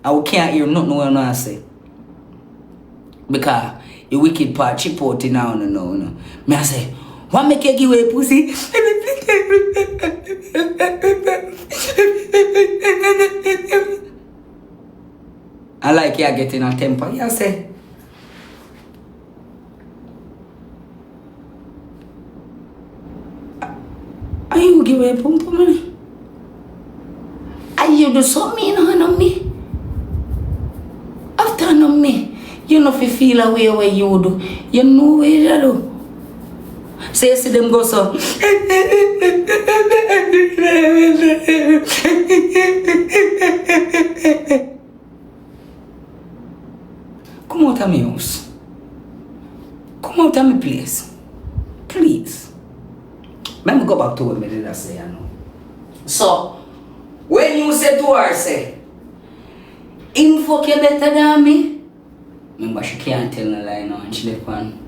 I can't hear nothing when I say. Because the wicked part chip out now, no. Me I say, what make you give away pussy? I like you getting a temper. You say, are you give away pum pum? Are you do something on me? After on me, you know if you feel a way where you do, you know where you do. So you see them go so. Come out of my house. Come out of my place. Please. Let me go back to what I did say, I know. So, when you say to her, say, him fuck you better than me. Remember, she can't tell no lie now and she left on.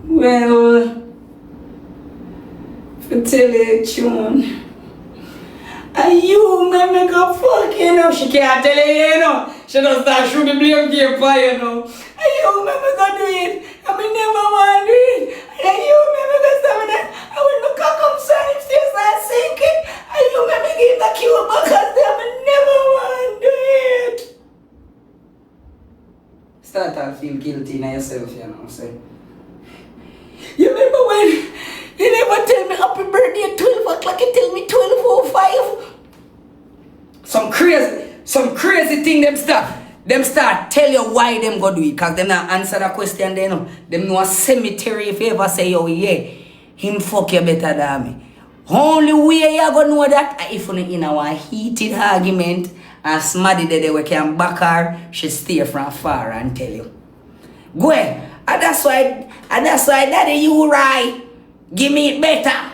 Well, for tell you tune. And you may make a fuck, you know. She can't tell you know. She don't start shooting blame game for you know. And you may make a do it. I may never want to do it. And you may make a stop that. I will look at come son if they start sinking. And you may make it a cure because they may never want to do it. Start to feel guilty in yourself, you know. Say. You remember when you never tell me happy birthday at 12 o'clock, you tell me 12:05? Some crazy thing them start tell you why them go do it, cause them not answer the question they know. Them know a cemetery if you ever say, yo, yeah, him fuck you better than me. Only way you gonna know that if you're in a heated argument and smaddy there we can back her, she stay from far and tell you. Go ahead. And that's why daddy you right. Give me it better.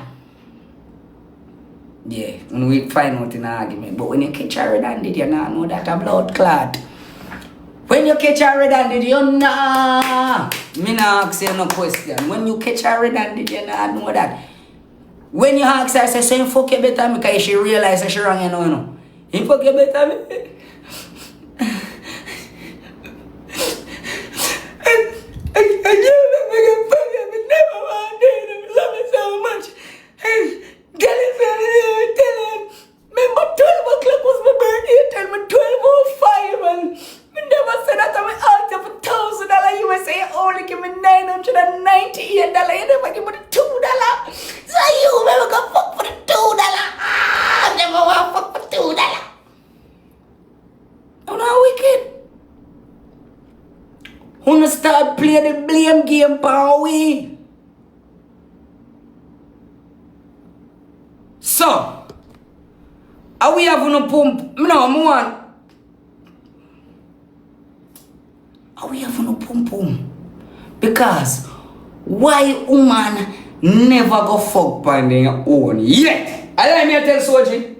Yeah, when we find out in an argument. But when you catch a red-handed, you not know that a blood clot. When you catch a red-handed, you nah. Me not ask you no question. When you catch a red-handed, you not know that. When you ask her, say, so you fuck you better because she realize that she wrong, you know. You fuck you better me. I never want to do it. I love it so much. Girl, if you tell him, remember 12 o'clock was Wanna start play the blame game, Powie. So, are we having a pump? No, man. Are we having a pum? Because why woman never go fuck by their own yet? Allow me to tell Soji.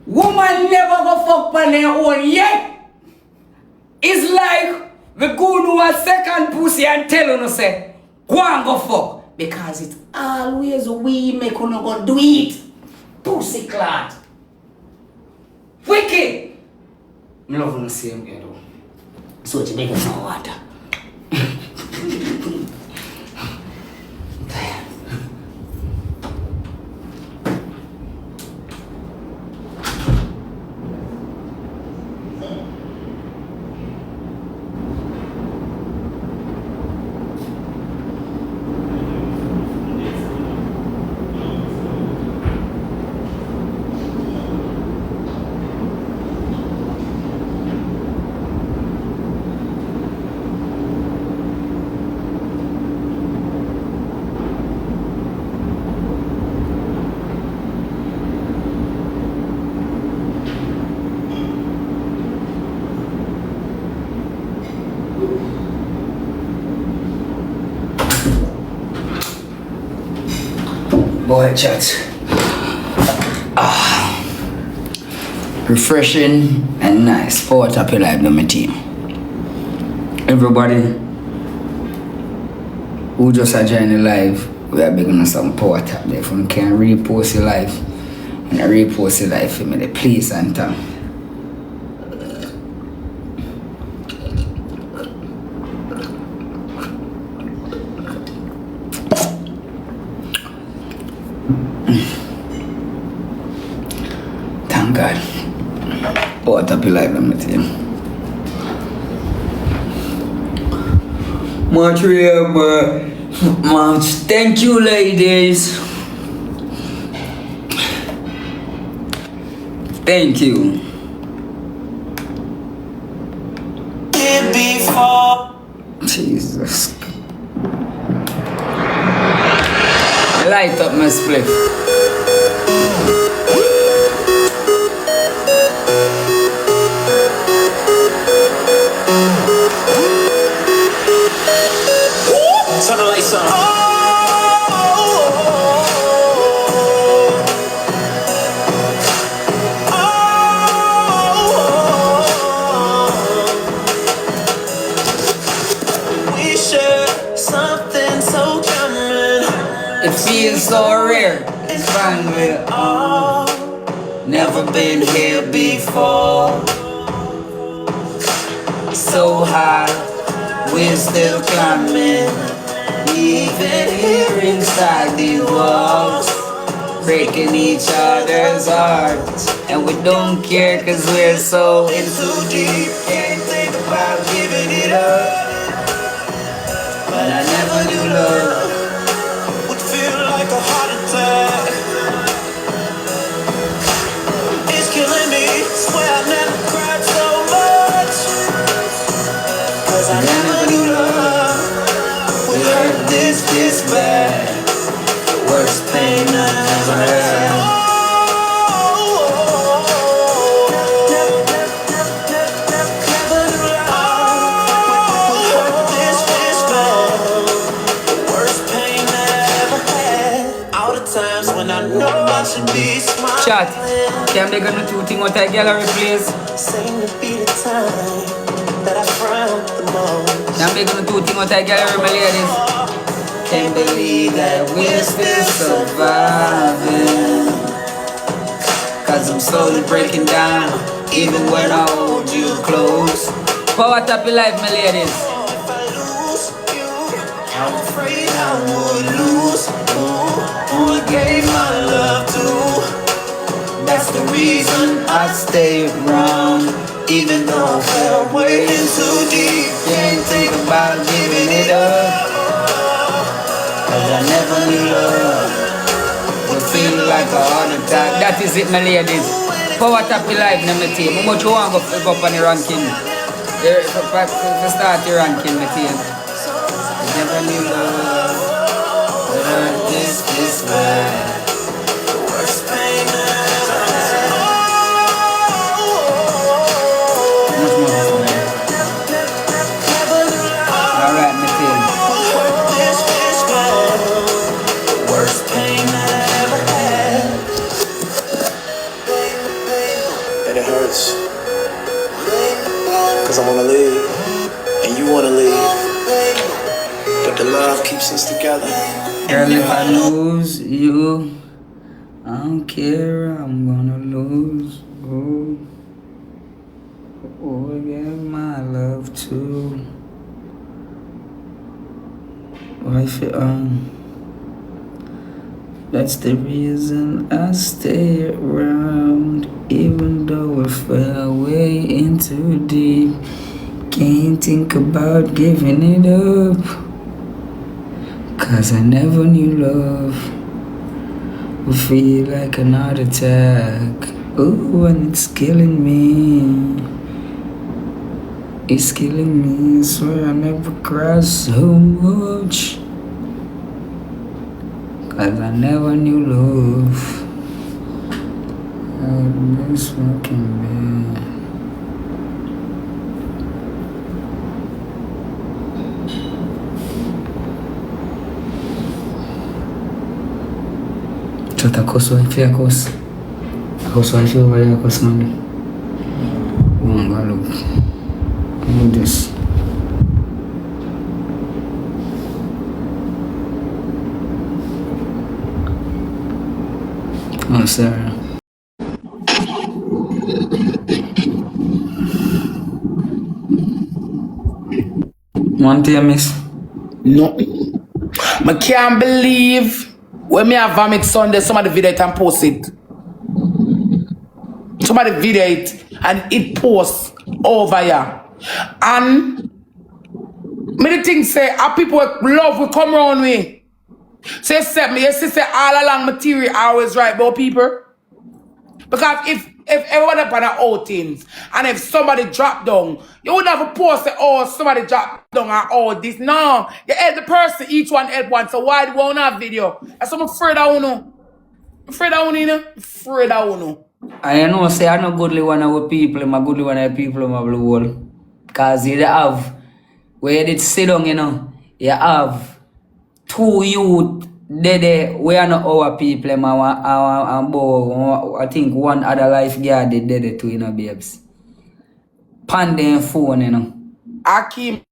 Woman never go fuck by their own yet. It's like we go to a second pussy and tell you say, go and go fuck. Because it's always we make you go do it. Pussy clot. Wicked. I love the same here though. So you make some water. Boy, chat. Refreshing and nice. Power Tap Your Life, my team. Everybody who just joined the live, we are beginning some power tap there. If you can repost your life, and repost your life for me, please and thank. Thank God. Power Tap Your Life, my team. Much real, much. Thank you, ladies. Thank you. Jesus. Light up my split. Turn the lights on. We share something so common. It feels so rare. It's fun with all. Never been here before. So high, we're still climbing. Even here inside these walls, breaking each other's hearts. And we don't care cause we're so in too deep. Can't think about giving it up. But I never knew love Would feel like a heart attack. It's killing me. Swear I never cried so much. Cause I never knew love would hurt this bad. The worst pain I ever had. Never knew love would hurt this bad. The worst pain I ever had. All the times when I know I should be smiling. Chat, can they gonna do thing with a gallery, please? Seem to be the time that I frown the most. Can they gonna do thing with a gallery, my ladies? Can't believe that we're still surviving. Cause I'm slowly breaking down, even when I hold you close. Power Tap Your Life, my ladies. If I lose you, I'm afraid I would lose who I gave my love to. That's the reason I stay around, even though I fell way in too deep. Can't think about giving it up. Cause I never knew love would feel like a heart attack. That is it, my ladies. Power Tap Your Life, my team. How much you want to go up on the ranking? For start your ranking, Material. Never knew love. This way. Much more this way. Alright, Material. Worst pain I ever had. And it hurts. Cause I wanna leave. And you wanna leave. But the love keeps us together. Girl, if I lose you, I don't care, I'm gonna lose. Oh, yeah, my love too. Wife, that's the reason I stay around, even though we're far way into deep. Can't think about giving it up, cause I never knew love would feel like an heart attack. Oh, and it's killing me. It's killing me. I swear I never cried so much, cause I never knew love. Oh, this fucking bad. Chota koso ifia koso. Koso ifia vaya koso mami. Wanga look. Look this. Oh, Sarah. One thing, miss. No. I can't believe when me have vomit Sunday, somebody video it and post it. Somebody video it and it posts over here. And me the thing say, our people love will come around me. So you said me, you say all along material always right about people. Because if everyone up on the outings and if somebody drop down, you wouldn't have a post that, oh, somebody drop down and all this. No, you help the person, each one help one. So why do we want have video? That's what I'm afraid of, you know. Afraid of, you know. Afraid of, you know. I know, say I know goodly one of our people, my goodly one of the people in my blue wall. Because you have, where you did sit down, you know, you have two youth. We are not our people, I think one other lifeguard did too, you know, babes. Pan phone, you know. Akeam,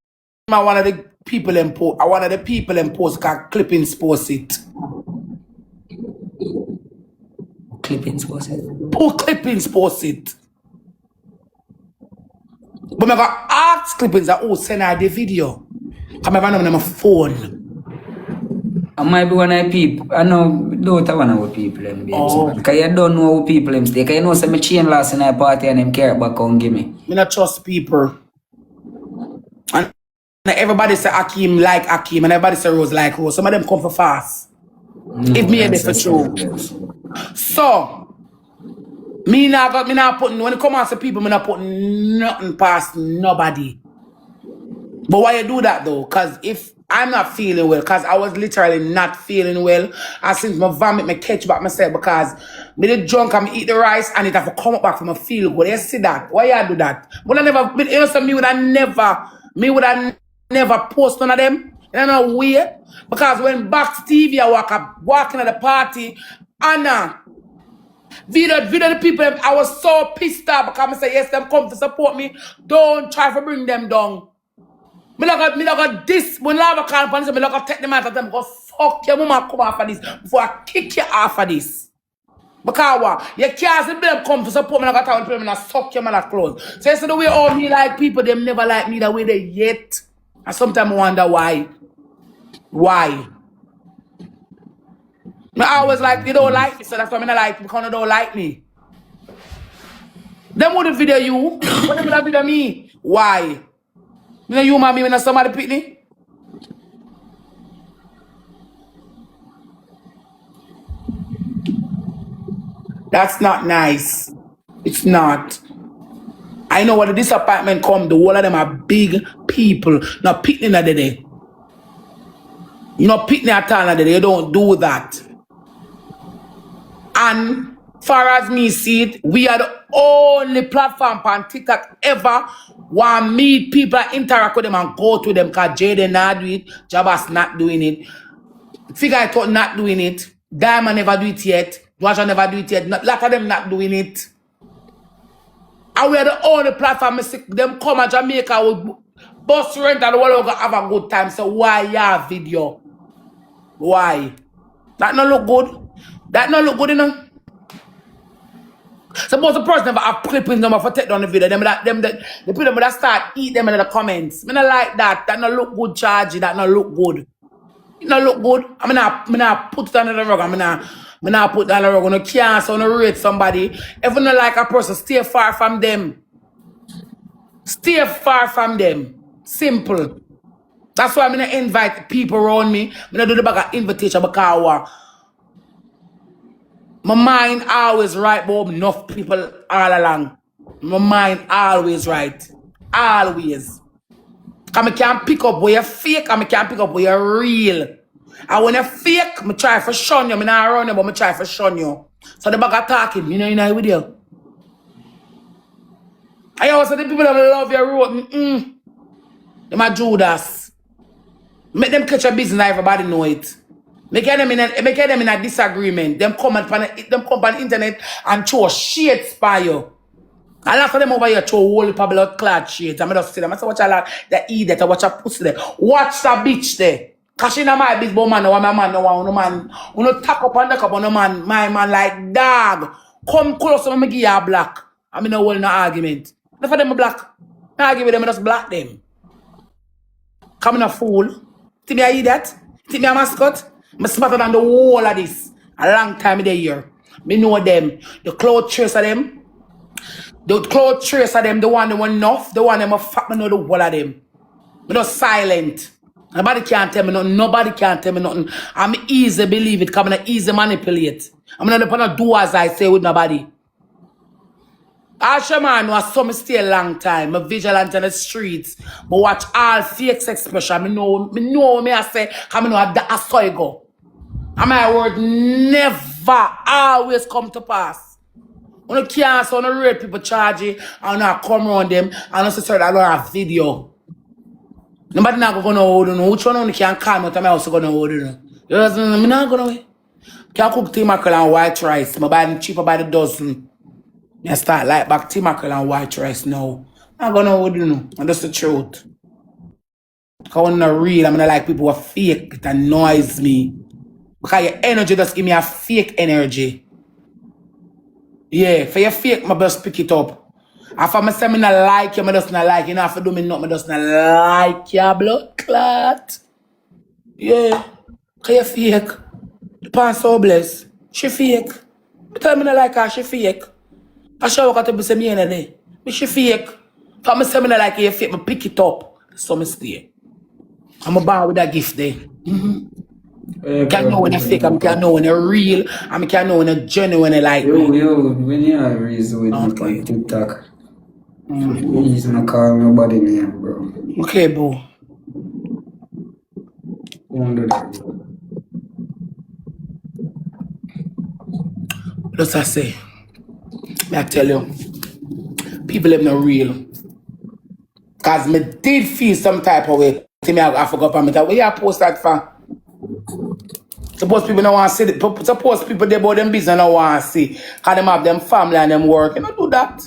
one of the people in post. One of the people in post got clippings post it. Clippings post it. Post clippings post it. But I got ask clippings that send her the video. Come have on my phone. I might be one of the people. I know, don't have one of our people, them, babes. Oh. Because you don't know how people them stay. Because you know, some chain last in a party and them care back on give me. Me not trust people. And everybody say Akeam like Akeam and everybody say Rose like Rose. Some of them come for fast. No, If me and that's for true. So, me not putting, when it come out to people, me not putting nothing past nobody. But why you do that though? Because if I'm not feeling well, because I was literally not feeling well, and since my vomit, me catch back myself because me the drunk and me eat the rice and it have to come up back from my feel good. You see that? Why you do that? But I never, you know, so me would have never post none of them. You know way? Because when back Stevie I walking at the party, Anna, video the people, I was so pissed off because I say yes, them come to support me. Don't try to bring them down. Me not got this. When I have a call upon this, me not got take them out of them. Go fuck your mama come off of this before I kick you off of this. Because what? You can't see them come to support me. I got to tell them and suck your man clothes. So you see the way all me like people, them never like me the way they yet. And sometimes I wonder why. Why? I always like, you don't like me, so that's why I not like you, because you don't like me. Them wouldn't video you, but them would video me. Why? You know you and me when somebody pick me? That's not nice. It's not. I know what the disappointment come, the whole of them are big people. Not picking at the day. You not picking at all at the day. You don't do that. And far as me see it, we are the only platform on TikTok ever want meet people, interact with them and go to them because Jaden not do it, Jabba's not doing it. Figure I thought not doing it. Diamond never do it yet. Dwaja never do it yet. A lot of them not doing it. And we are the only platform. Them come to Jamaica with bus rent and the world have a good time. So why your video? Why? That not look good. That not look good enough. Suppose the person never have clippings them for take down the video. The people that start eat them in the comments. I don't like that. That not look good, chargy. That not look good. It not look good. I not put it under the rug. I not put it under the rug. I can't so rate somebody. If you not like a person, stay far from them. Stay far from them. Simple. That's why I'm gonna invite people around me. I'm gonna do the bag of invitation because my mind always right, but enough people all along. My mind always right. Always. Because I can't pick up where you're fake and I can't pick up where you're real. And when you're fake, I try to shun you. I not run you, but I try to shun you. So the bag of talking, you know with you. I also the people that love you wrote, they're my Judas. Make them catch a business, everybody know it. Make them in a disagreement. Them come on the internet and throw shades by you. And after them over here throw whole blood clad shades. I'm just saying, I say watch a lot the idiot, I watch a pussy there. Watch the bitch there. Cause she not my big boy man, no my man, no man. You no tack up and the cup on no man, my man like dog. Come close to me, give you a black. I mean no whole no argument. Enough of them a black. I argue with them, I just black them. Come in a fool. Think me I eat that? Think me a mascot? I'm smarter than the whole of this. A long time in the year. Me know them. The cloud trace of them. The cloud trace of them. The one enough. The one them a fuck me know the whole of them. Me not silent. Nobody can't tell me nothing. Nobody can't tell me nothing. I'm easy believe it. Because I'm easy manipulate. I'm not gonna do as I say with nobody. Ashaman was some stay a long time. I'm vigilant on the streets. But watch all fake expression. I know me I say, I know I saw it go. And my word never always come to pass. When you can't so no rate people charge you and not come around them and necessarily I don't have video. Nobody not gonna hold you. Which one can come out of my house gonna hold you? I'm not gonna can't cook tea mackerel and white rice. I buy them cheaper by the dozen. I start like back tea mackerel and white rice now. I'm gonna hold you know. And that's the truth. Because I'm not real, I'm not like people who are fake. It annoys me. Because your energy just give me a fake energy. Yeah, for your fake, I just pick it up. If I say I not like you, I just not like you. If I do me nothing, I just not like your blood clot. Yeah, because you're fake. The pants so blessed. She fake. I tell me not like her, she fake. I show her to say me in a day. But she fake. If I say I not like you, fake, I pick it up. So I stay. I'm a born with that gift there. I can know when you're fake, I can know when you're real, I can know when you're genuine like me. Yo, when you are reason with me on TikTok, please don't call nobody name, bro. Okay, bro. Don't do that. Just I say, I tell you, people live not real. Because me did feel some type of way. I forgot about me. Where you post that for? Suppose people don't want to see it. Suppose people they about them business don't want to see. Because them have them family and them work. You don't do that.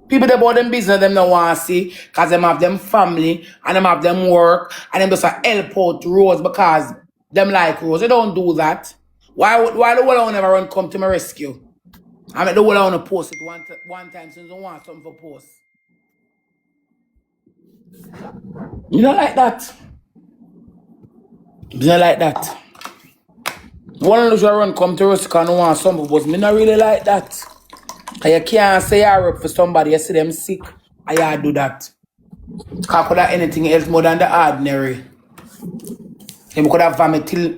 People they about them business them don't want to see. Because them have them family and them have them work. And them just help out Rose because them like Rose. You don't do that. Why the world never run come to my rescue? I mean the world want to post it one time since they want something for post. You don't like that. You don't like that. One of those run come to us because I want something, but me not really like that. Because you can't say you're up for somebody, you see them sick, and you do that. Because could have anything else more than the ordinary. And could have vomit till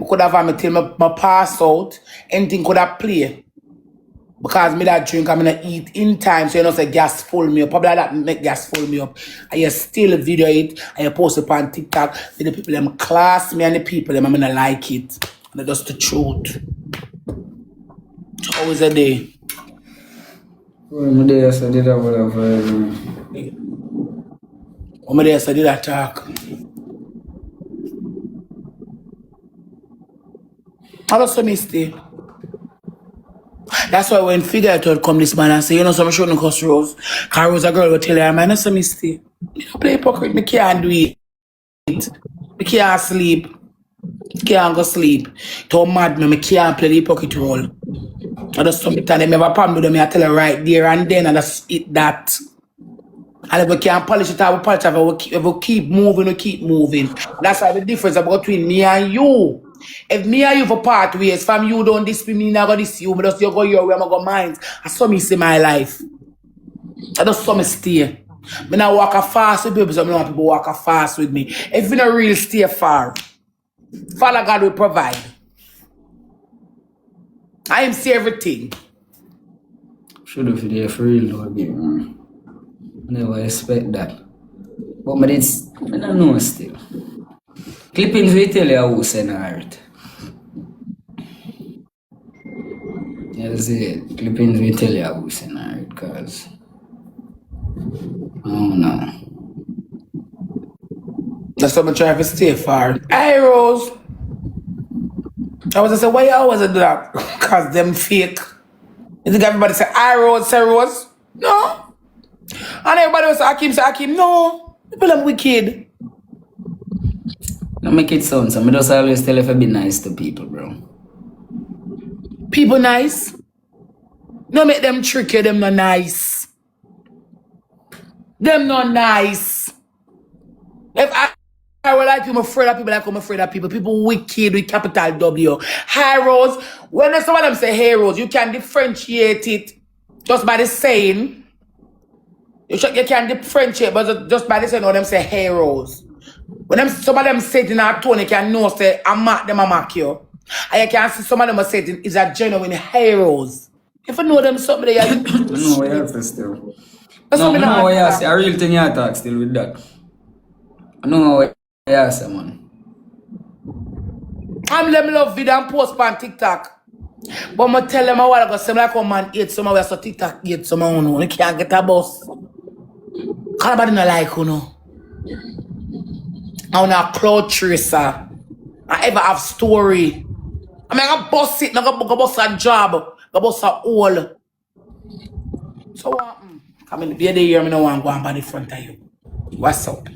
my pass out, anything could have play. Because me that drink, I'm gonna eat in time, so you know say gas full me up. Probably that make gas full me up. And you still video it and you post it on TikTok. For the people them class me and the people them I'm gonna like it. And that's the truth. How was the day? Well, my day I did that whatever. How many days I did that talk? I lost some mistake. That's why when figure would come this man and say, you know, some shouldn't cuss Rose. Cause Rose a girl will tell her, man, that's a mistake. Me don't play hypocrite, me can't do it. Me can't sleep. Me can't go sleep. Too mad me can't play the hypocrite role. I just sometimes them have a problem with them, I tell her right there and then, and that's it that. And if we can't polish it, I will polish it. If we keep moving, we keep moving. That's why the difference between me and you. If me and you for part ways, fam, you don't dispute me, not gonna dispute you, but just you go your way, I'm gonna go mine. I saw me see my life. I just saw me stay. Me not walk a fast with people, so I don't want people walk a fast with me. If you don't really stay far, Father God will provide. I am see everything. Should have been for real though, man. I never expect that. But it's, I don't know still. Clippings we tell you who send art. You see, clippings we tell you who send art, cause I don't know. That's what I'm trying to stay far. Hey Rose. I was gonna say, why you always do that? Cause them fake. You think everybody say Rose, say Rose? No. And everybody was say Akeam. No. People are wicked. Don't make it sound so. I just always tell you to be nice to people, bro. People nice. No make them trick you, them not nice. Them not nice. If I would like people, I'm afraid of people like I'm afraid of people. People wicked with capital W. Heroes. When some of them say heroes, you can differentiate it just by the saying. You can differentiate, but just by the saying, them say heroes. When some of them say it in a tone, you can know, say, I mark them, I mark you. And you can see some of them say it is a genuine heroes. If you know them, something they are. I know what you say still. No, I know what you say. I real thing you talk still with that. I know what you say, man. I'm let me love video and post on TikTok. But I tell them a while ago, some like a man eat some of so TikTok eat some of you. You can't get a bus. Can't nobody not like you know. I'm a cloud tracer. I ever have story. I mean, I boss it, I go boss a job, I boss a hole. So what? Come in, be there here, I don't want to go on by the front of you. What's up?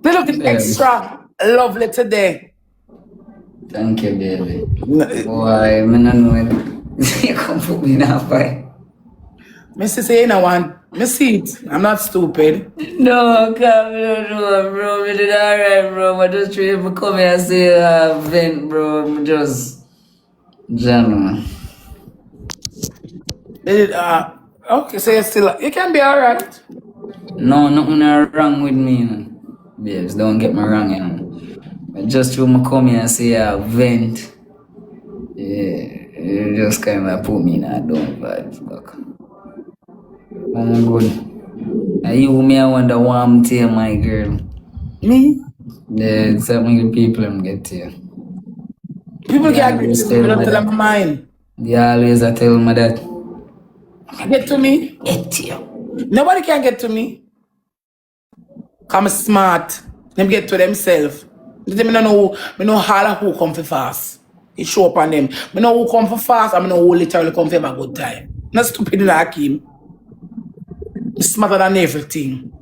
They looking extra lovely today. Thank you, baby. Boy, I don't know it. You can't put me in a fight. Missy say you know want me see it. I'm not stupid. No, come no, bro. We did alright, bro. I just try to come here and say vent, bro. I'm just gentleman. Okay, so you can be alright. No, nothing wrong with me, you know. Babes, don't get me wrong, you know. I just try to come here and say vent. Yeah, you just kind of put me in a down vibes, look. I'm good. And you me I wonder what I'm to my girl. Me? Yeah, it's something the people I'm get to you. People Yeah, can't get just to me, tell don't me tell that. them mine. They always I tell me that. Get to me. Get to you. Nobody can get to me. I'm smart. Them get to themselves. Me know how who come for fast. It show up on them. Me know who come for fast, and me know who literally come for have a good time. Not stupid like Akeam. Smarter than everything.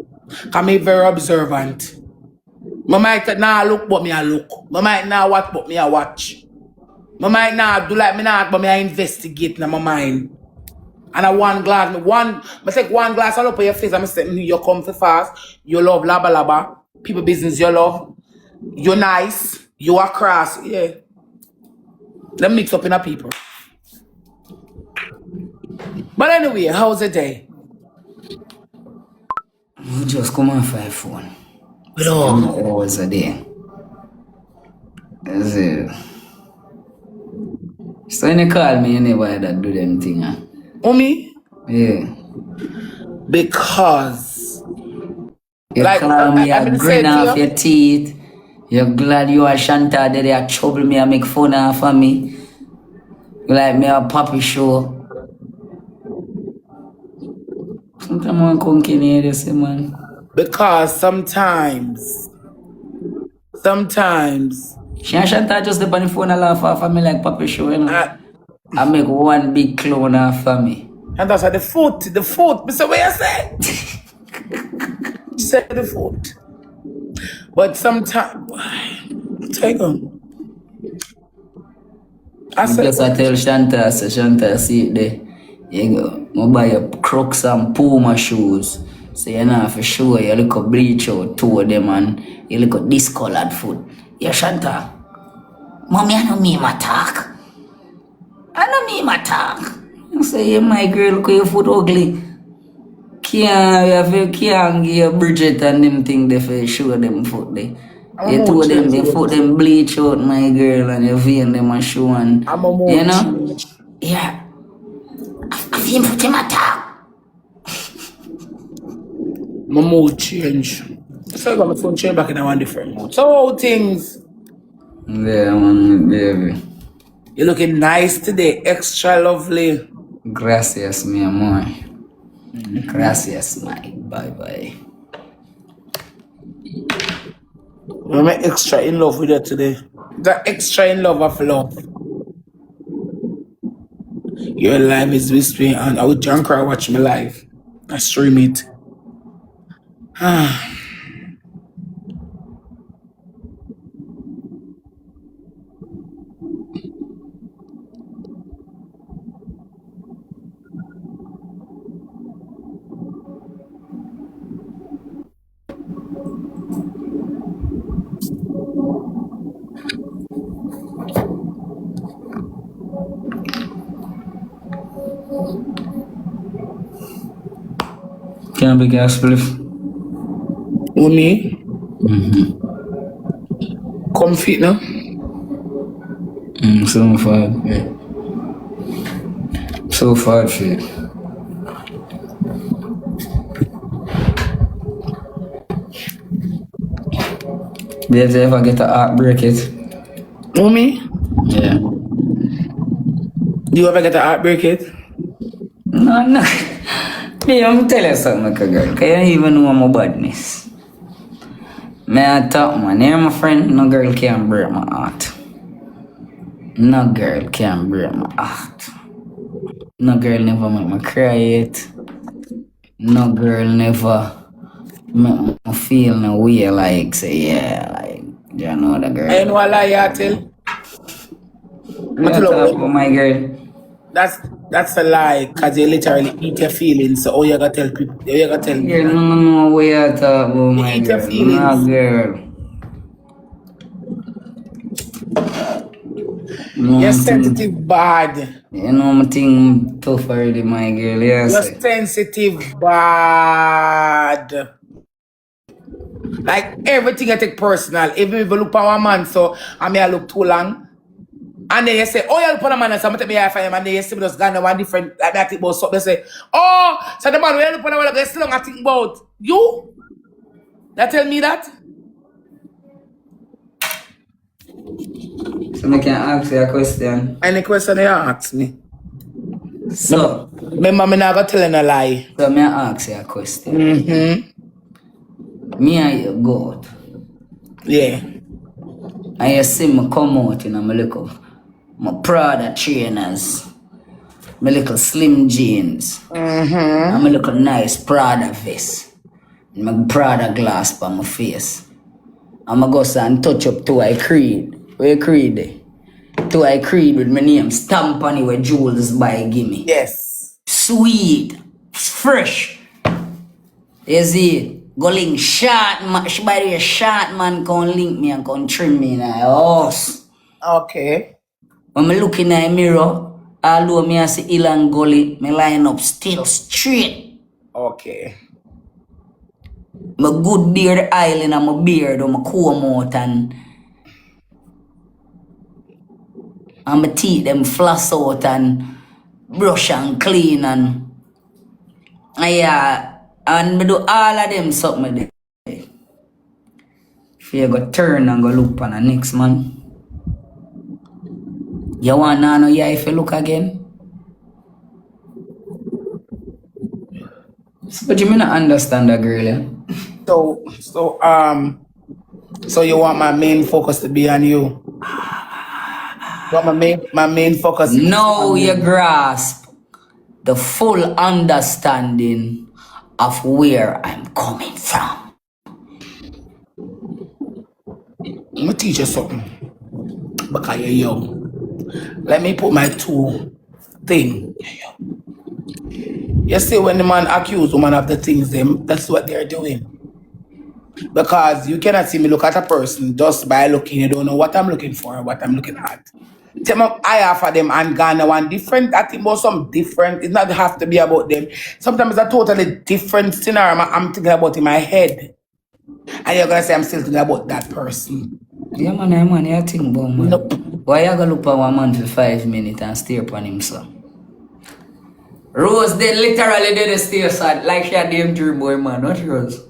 I'm very observant. I might not look, but me I look. I might not watch, but me I watch. I might not do like me not, but me I investigate in my mind. And I take one glass, I look at your face, and I say, you come for fast, you love laba laba, people business you love, you're nice, you are cross, yeah. Them mix up in a people. But anyway, how's the day? You just come on for your phone. Hello. Hours a day. That's it. So when you call me, you never had to do them thing, huh? Me? Yeah. Because You like call me, I'm you gonna say grin it to off you. your teeth. You're glad you are Shanta that they are trouble me and make fun of me. You like me a puppy show. Sometimes I come in here this man. Because sometimes She and Shanta just dip on the phone and laugh off of me like puppy show, you know. I, I make one big clown off of me. and that's the foot. Mr. What you say? She said the foot. But sometimes take on. I said Just I tell Shanta, so Shanta see it there. You go, I buy your Crocs and Puma shoes. So you know for sure you look a bleach out two of them and you look a discolored foot. Yeah, Shanta. Mommy, I know me my talk. I know me my talk. You say, yeah, my girl, look at your foot ugly. Can't give your Bridget and them thing there for show them foot there. I'm You a two of them, mood you foot them bleach out, my girl, and you vein them and show and, I'm a you mood know? change. Yeah. I feel put him attack. My mood change. So I got my phone change back in a one different mood. So how things? Yeah, man, baby. You're looking nice today, extra lovely. Gracias, mi amor. Gracias, my bye-bye. I'm extra in love with you today. The extra in love of love. Your life is with me, and I would drunk or watch my live. I stream it. Can't be gas spliff. With me? Comfy now? So far, yeah. So far, shit. Did you ever get a heartbreak it? With me? Yeah. Do you ever get a heartbreak it? No, no. Me, I'm tell you something, like a girl. Cause you don't even know my badness. Me I talk, man. You're my friend. No girl can break my heart. No girl can break my heart. No girl never make me cry yet. No girl never make me feel no way like say yeah, like you know the girl. I know a lie you tell. You talk about my girl. That's a lie, cause you literally eat your feelings. So all you gotta tell people, you gotta tell me. Girl, no, what you talk about my eat your girl? feelings. No girl. No, You're sensitive bad. You know my thing tough already, my girl. Yes. You're sensitive bad. Like everything I take personal. Even if you look at one man, so I may look too long. And then you say, oh, you look at a man, and somebody me for him, and then you see me just gone one different, like I think about something. They say, oh, so the man, when you look at a man, you still don't think about you? That tell me that? So I can ask you a question. Any question you ask me? So, Remember, I'm not going to tell you a lie. so me ask you a question. Me and you go out. Yeah. And you see me come out in my little my Prada trainers, my little slim jeans, and my little nice Prada vest, and my Prada glass on my face. I'm go and touch up to I Creed. Where Creed there? To I Creed with my name stamp on it where Jules buy gimme. Yes. Sweet, fresh. You see it? Go link short man. By the way, short man can link me and can trim me in the house. Okay. When I look in the mirror, although me I see Ilan Gully, me line up still straight. Okay. My good beard island and my beard or my comb out and And my teeth them floss out and brush and clean and yeah, and me do all of them something there. If you go turn and go look on the next man. You want to know yeah if you look again? But you may not understand that girl, yeah? So you want my main focus to be on you? You want my main focus? Now you grasp the full understanding of where I'm coming from. I'm gonna teach you something. Because you're young. Let me put my two thing. You see, when the man accuse woman of the things, that's what they're doing. Because you cannot see me look at a person just by looking. You don't know what I'm looking for or what I'm looking at. I offer them and Ghana one different. I think about some different. It not have to be about them. Sometimes it's a totally different scenario I'm thinking about in my head. And you're gonna say I'm still thinking about that person. Yeah, man, you think about man. Nope. Why you gonna look at one man for 5 minutes and stare upon him, sir? Rose did literally did a stare sad like she a damn dream boy, man. Not Rose.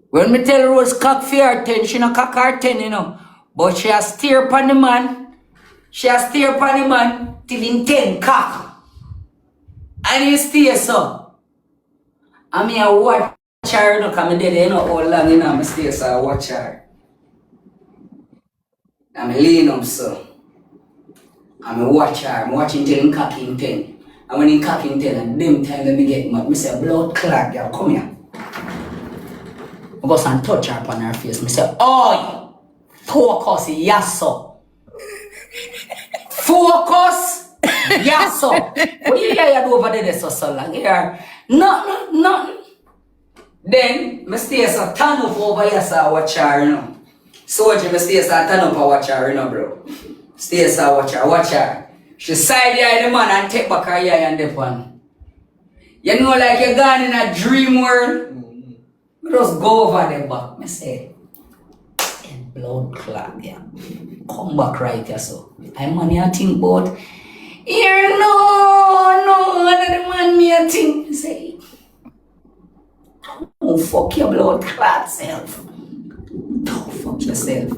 When me tell Rose cock for her 10, she no cock her 10, you know. But she a stare upon the man. She a stare upon the man till in 10 cock. And you stay so. I mean, I watch her, you know, because I did, you know, how long, you know, I stay so I watch her. I'm lean up so. I'm watch her, I'm watching till in cock in 10. And when in cock in 10, and them time when me get mad, me say, blood clot, girl, come here. I go and touch her upon her face. Me say, oh, focus, yes, sir. Focus, yes, sir. What you hear you do over there so long? Here, nothing. Then, I stay so turn up over here so I watch her, you know. Soldier, I stay so turn up and watch her, you know, bro. Stay so watch her. She side behind the man and take back her ear and dip on. You know, like you're gone in a dream world. Just go over the back. I say, and blood clot, yeah. Come back right here, so. I'm on here think about, here, no, another man me a think. I say, don't fuck your blood clot self. Don't fuck yourself.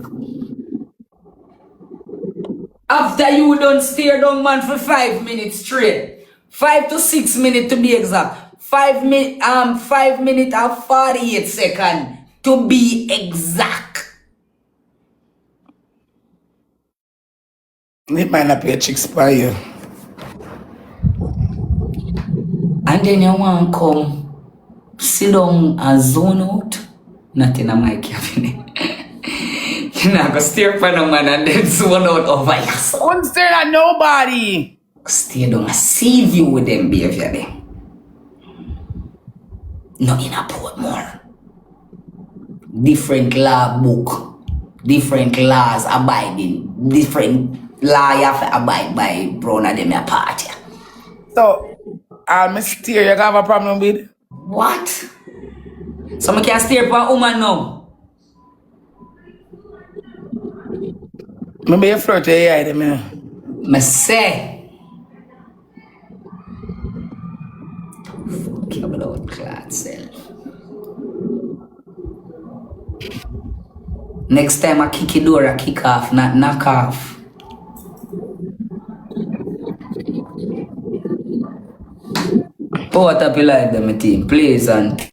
After you don't stare down man for 5 minutes straight, 5 to 6 minutes to be exact. 5 minutes and 48 seconds to be exact. It might not be a chick by you. And then you want to come sit down and zone out. Nothing in my cabinet. You're not going to stare for no man and then zone out over yourself. Don't stare at nobody. Stay down and see you with them behavior there. Not in a Portmore. Different law book. Different laws abiding. Different law you have to abide by. Brown of them a party. So, I'll steer you have a problem with? What? So I can stare for a woman now? Maybe you flirt with your eye, man. Me say. Fuck you blood clot self. Next time I kick your door, I kick off, not knock off. What up your life, them team, please, and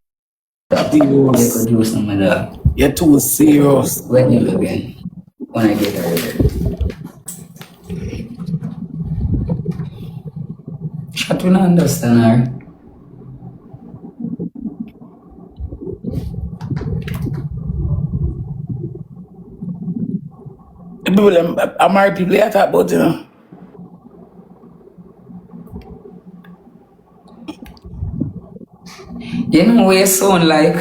produce some of that. You're too serious. When you again? When I get her. Shut we not understand her. People, I married people, I talk about, you know. You know what you sound like?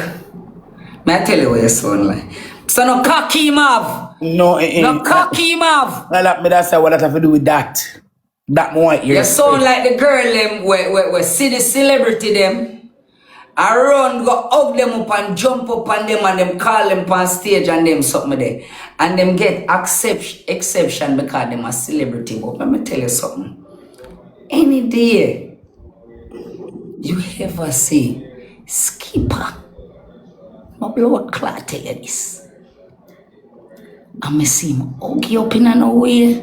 May I tell you what you sound like? So no Akeam have. No, No Akeam have. That's what that have to do with that. That more. You sound like the girl them where see the celebrity them I run, go hug them up and jump up on them and them call them on stage and them something there. And them get exception because them a celebrity. But let me tell you something. Any day you ever see Skipper, my blood clot tell you this. And me see him hug you up in a way.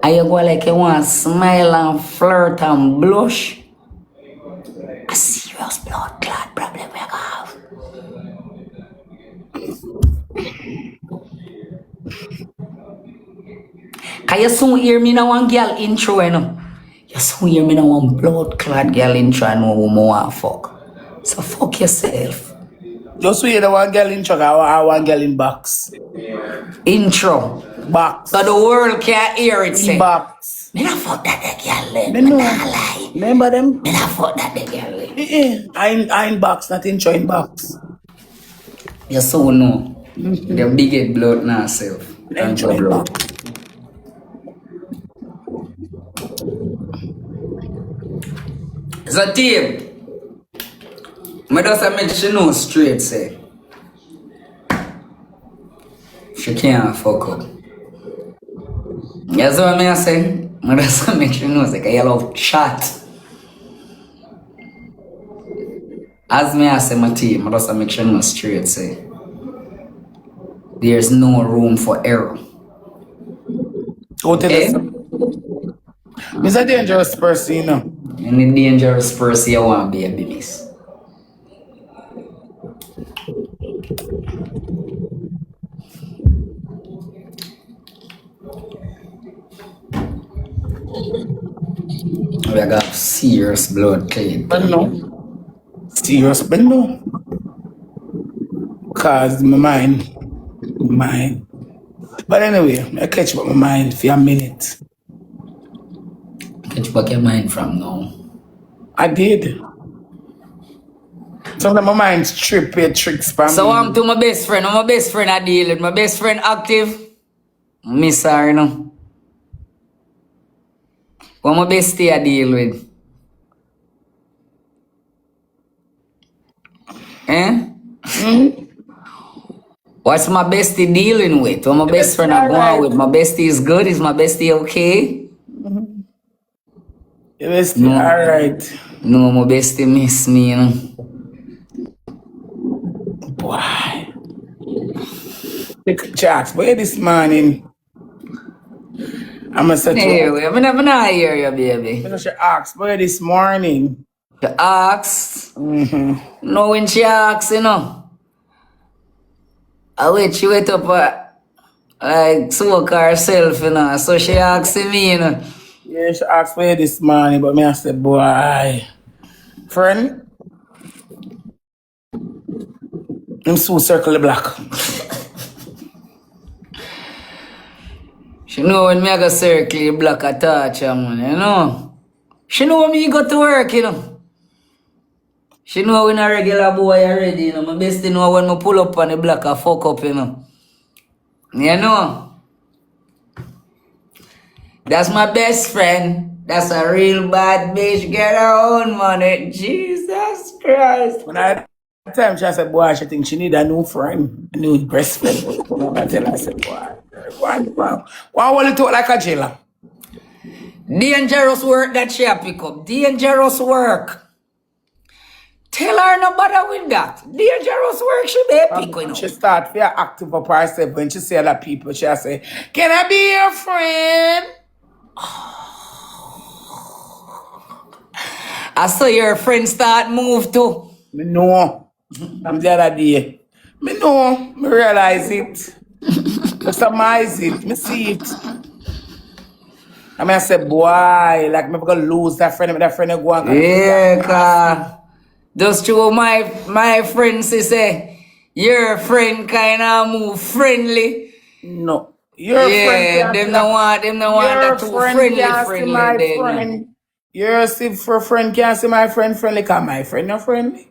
And you go like you want to smile and flirt and blush. A serious blood clot problem we have. Can you soon hear me now one girl intro, you know? You soon hear me now one blood clot girl intro and no woman want fuck. So fuck yourself. Just hear the one girl in truck or one girl in box. Intro. Box. So the world can't hear it say. Box. Me not fuck that girl then. Me Me know. not lie. Remember them? Me not fuck that girl then. I in box, not intro in box. You so know. The biggest blood now self. Intro in box. So team, I just make she know straight say she can't fuck up. You see what I say? I just make she know say I love chat. As me I say my team, I just make she know straight say there's no room for error. Go tell us. He's a dangerous person, you know. Any dangerous person you want to be a business. We got serious blood clean. But no. Serious, but no. Cause my mind. But anyway, I catch up my mind for a minute. Catch back your mind from now. I did. Sometimes my mind's play tricks for So me. I'm to my best friend. My best friend I deal with. My best friend active. Miss her, you know. What my bestie I deal with? Eh? What's my bestie dealing with? What my best friend I go on with? My bestie is good? Is my bestie okay? Yes, No. alright. No, my bestie miss me, you know. Boy. Take chat. Where this morning? I'm gonna set Hey, you. I never know hear you, baby. I should ask. Where this morning? She asks. No, when she asks, you know. I wait, she wait up like smoke herself, you know. So she asks me, you know. Yeah, she asked where this morning, but me I said, boy, friend, I'm so circle the block. She know when me I go circle the block a touch her, man, you know. She know when me go to work, you know. She know when a regular boy already, you know. My bestie know when me pull up on the block I fuck up, you know. You know. That's my best friend. That's a real bad bitch. Get her own money. Jesus Christ. When I had time, she said, boy, she think she need a new friend, a new best friend. I tell her, I said, boy, why will you talk like a jailer? Dangerous work that she a pick up. Dangerous work. Tell her no bother with that. Dangerous work she be pick, you know. She start to active up herself when she see other people. She say, can I be your friend? I saw your friend start move too. Me know. I'm the other day. Me know. Me realize it. Me surmise it. Me see it. I say, boy, like me gonna lose that friend. That friend go on. Yeah, cause just to my friend say, your friend kinda move friendly. No. Your friend. Them no want that too friendly then. Friend. Your friend can't see my friend friendly, cause my friend not friendly.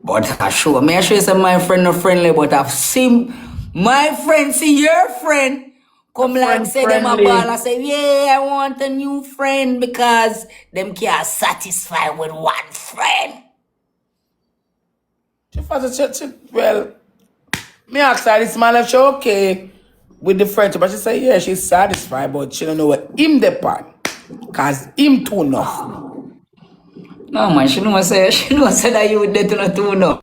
But I sure say my friend not friendly, but I've seen my friend see your friend come like say them a ball and say, yeah, I want a new friend because them can't satisfy with one friend. Well, me ask her this man if she okay with the friendship, but she say yeah, she's satisfied, but she don't know what him depend. Cause him too enough. No man, she know say that you there to not too no.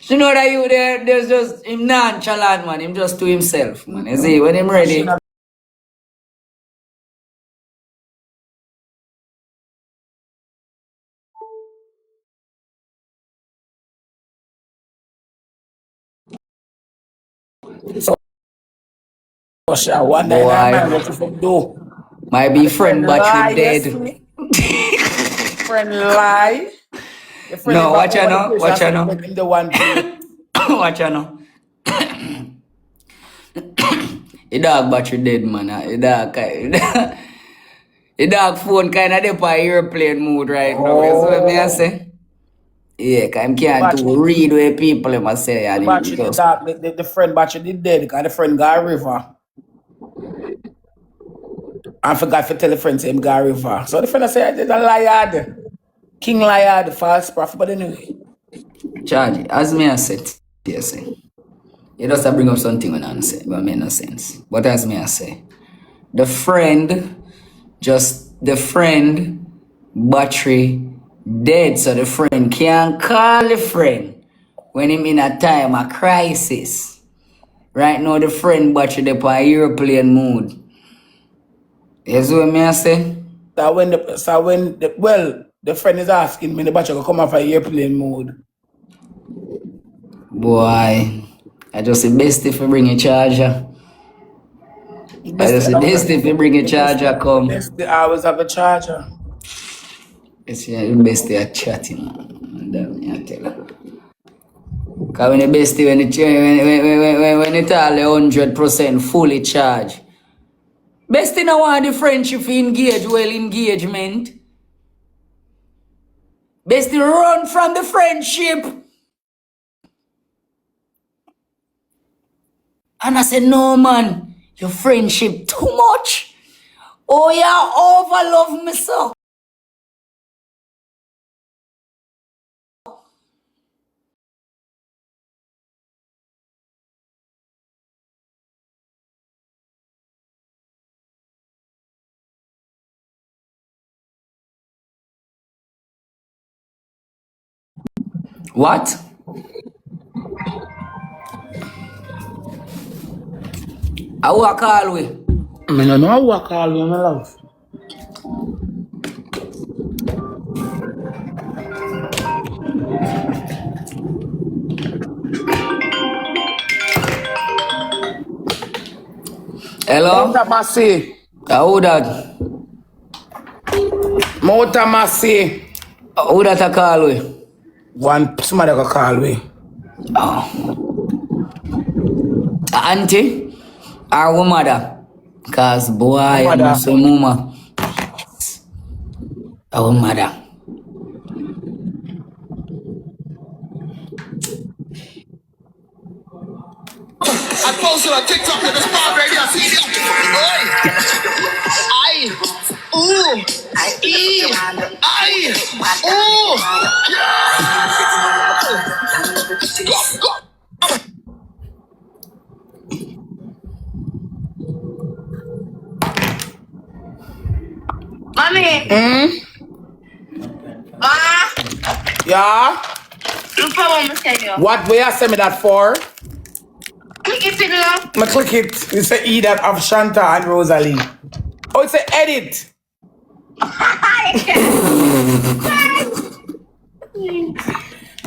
She know that you there's just him nonchalant man, him just to himself, man. You see, when him ready. So she one day man what you do. My be friend battery dead. Friend lie. No, watch her now. Watch her now. The one Watch her now. The dog battery dead, man. The dog phone kind of dey on airplane mode right now. You see what me I say? Yeah, cause I can't to read where people them a say. And the friend battery did dead because the friend got a river. I forgot to tell the friend him got a river. So the friend say there's a liar. King liar, the false prophet. But anyway. Charge, as me I said, yes, you just bring up something when I say, but make no sense. But as me I say, the friend battery dead, so the friend can't call the friend when him in a time of crisis. Right now the friend battery they on airplane mode. You see what me I say? The friend is asking me the battery will come off a airplane mode. Boy, I just the best if you bring a charger. I just the best if you bring a charger come. Best I always have a charger. It's the best they are chatting. Damn, I tell you. Cause when the best when it's all 100% fully charged. Best thing I want the friendship engage well engagement. Best to run from the friendship. And I said, no man, your friendship too much. Oh, you overlove me so. What? I walk all way. I don't know how I walk all way, my love. Hello? Motamasi. Who that? Motamasi. Who that I call we? Somebody can call me. Oh. Auntie? Our mother? Cause boy, I'm so mama. Our mother. I posted on TikTok with the spot radio. See you. Ooh. Mommy. Ma. Yeah? Look for what I'm saying you. What way I send me that for? Click it in now. I click it. It's a E that of Shanta and Rosalie. Oh, it's a edit.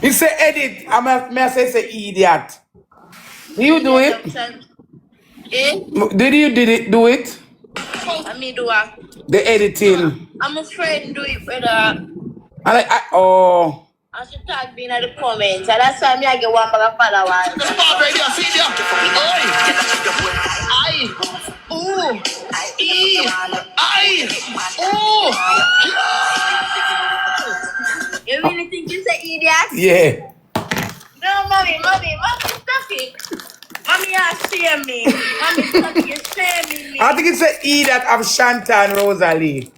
It's a edit. May I say it's a idiot. Did you do it? Did you do it? I mean, do I? The editing. I'm afraid do it, brother. I should tag me in the comments. And that's why I get one bag of followers. The spot radio. See you. You really think you're an idiot? Yeah. No, mommy, stop it. Mommy, you shame me. Mommy, stop it, you're shaming me. I think it's an idiot of Shanta and Rosalie.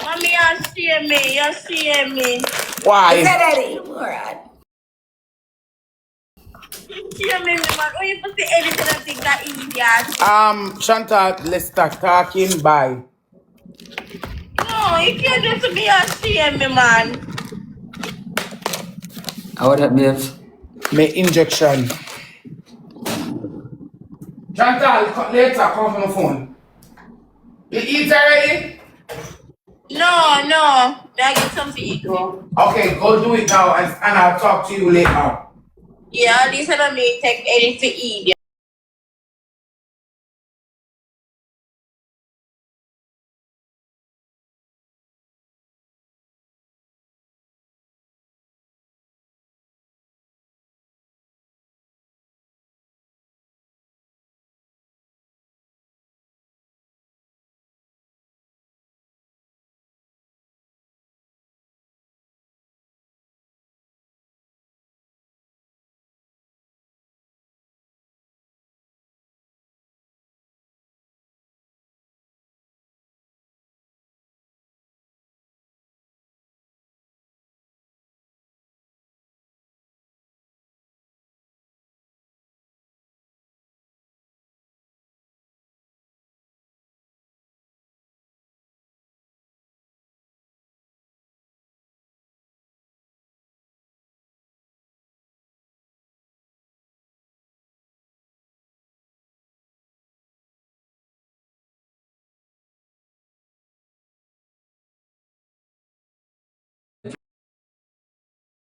Mommy, you shame me. Why? Is that Eddie? Alright. shame me, man. Oh, you put the editing and think that idiot. Chantal, let's start talking. Bye. No, you can't just be ashamed me, man. How that, babes? My injection. Chantal, later, come from the phone. You eat already? No. I get something to eat, though. Okay, go do it now and I'll talk to you later. Yeah, at least I don't make take anything to eat.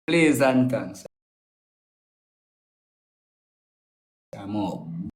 Please and thanks. I'm out.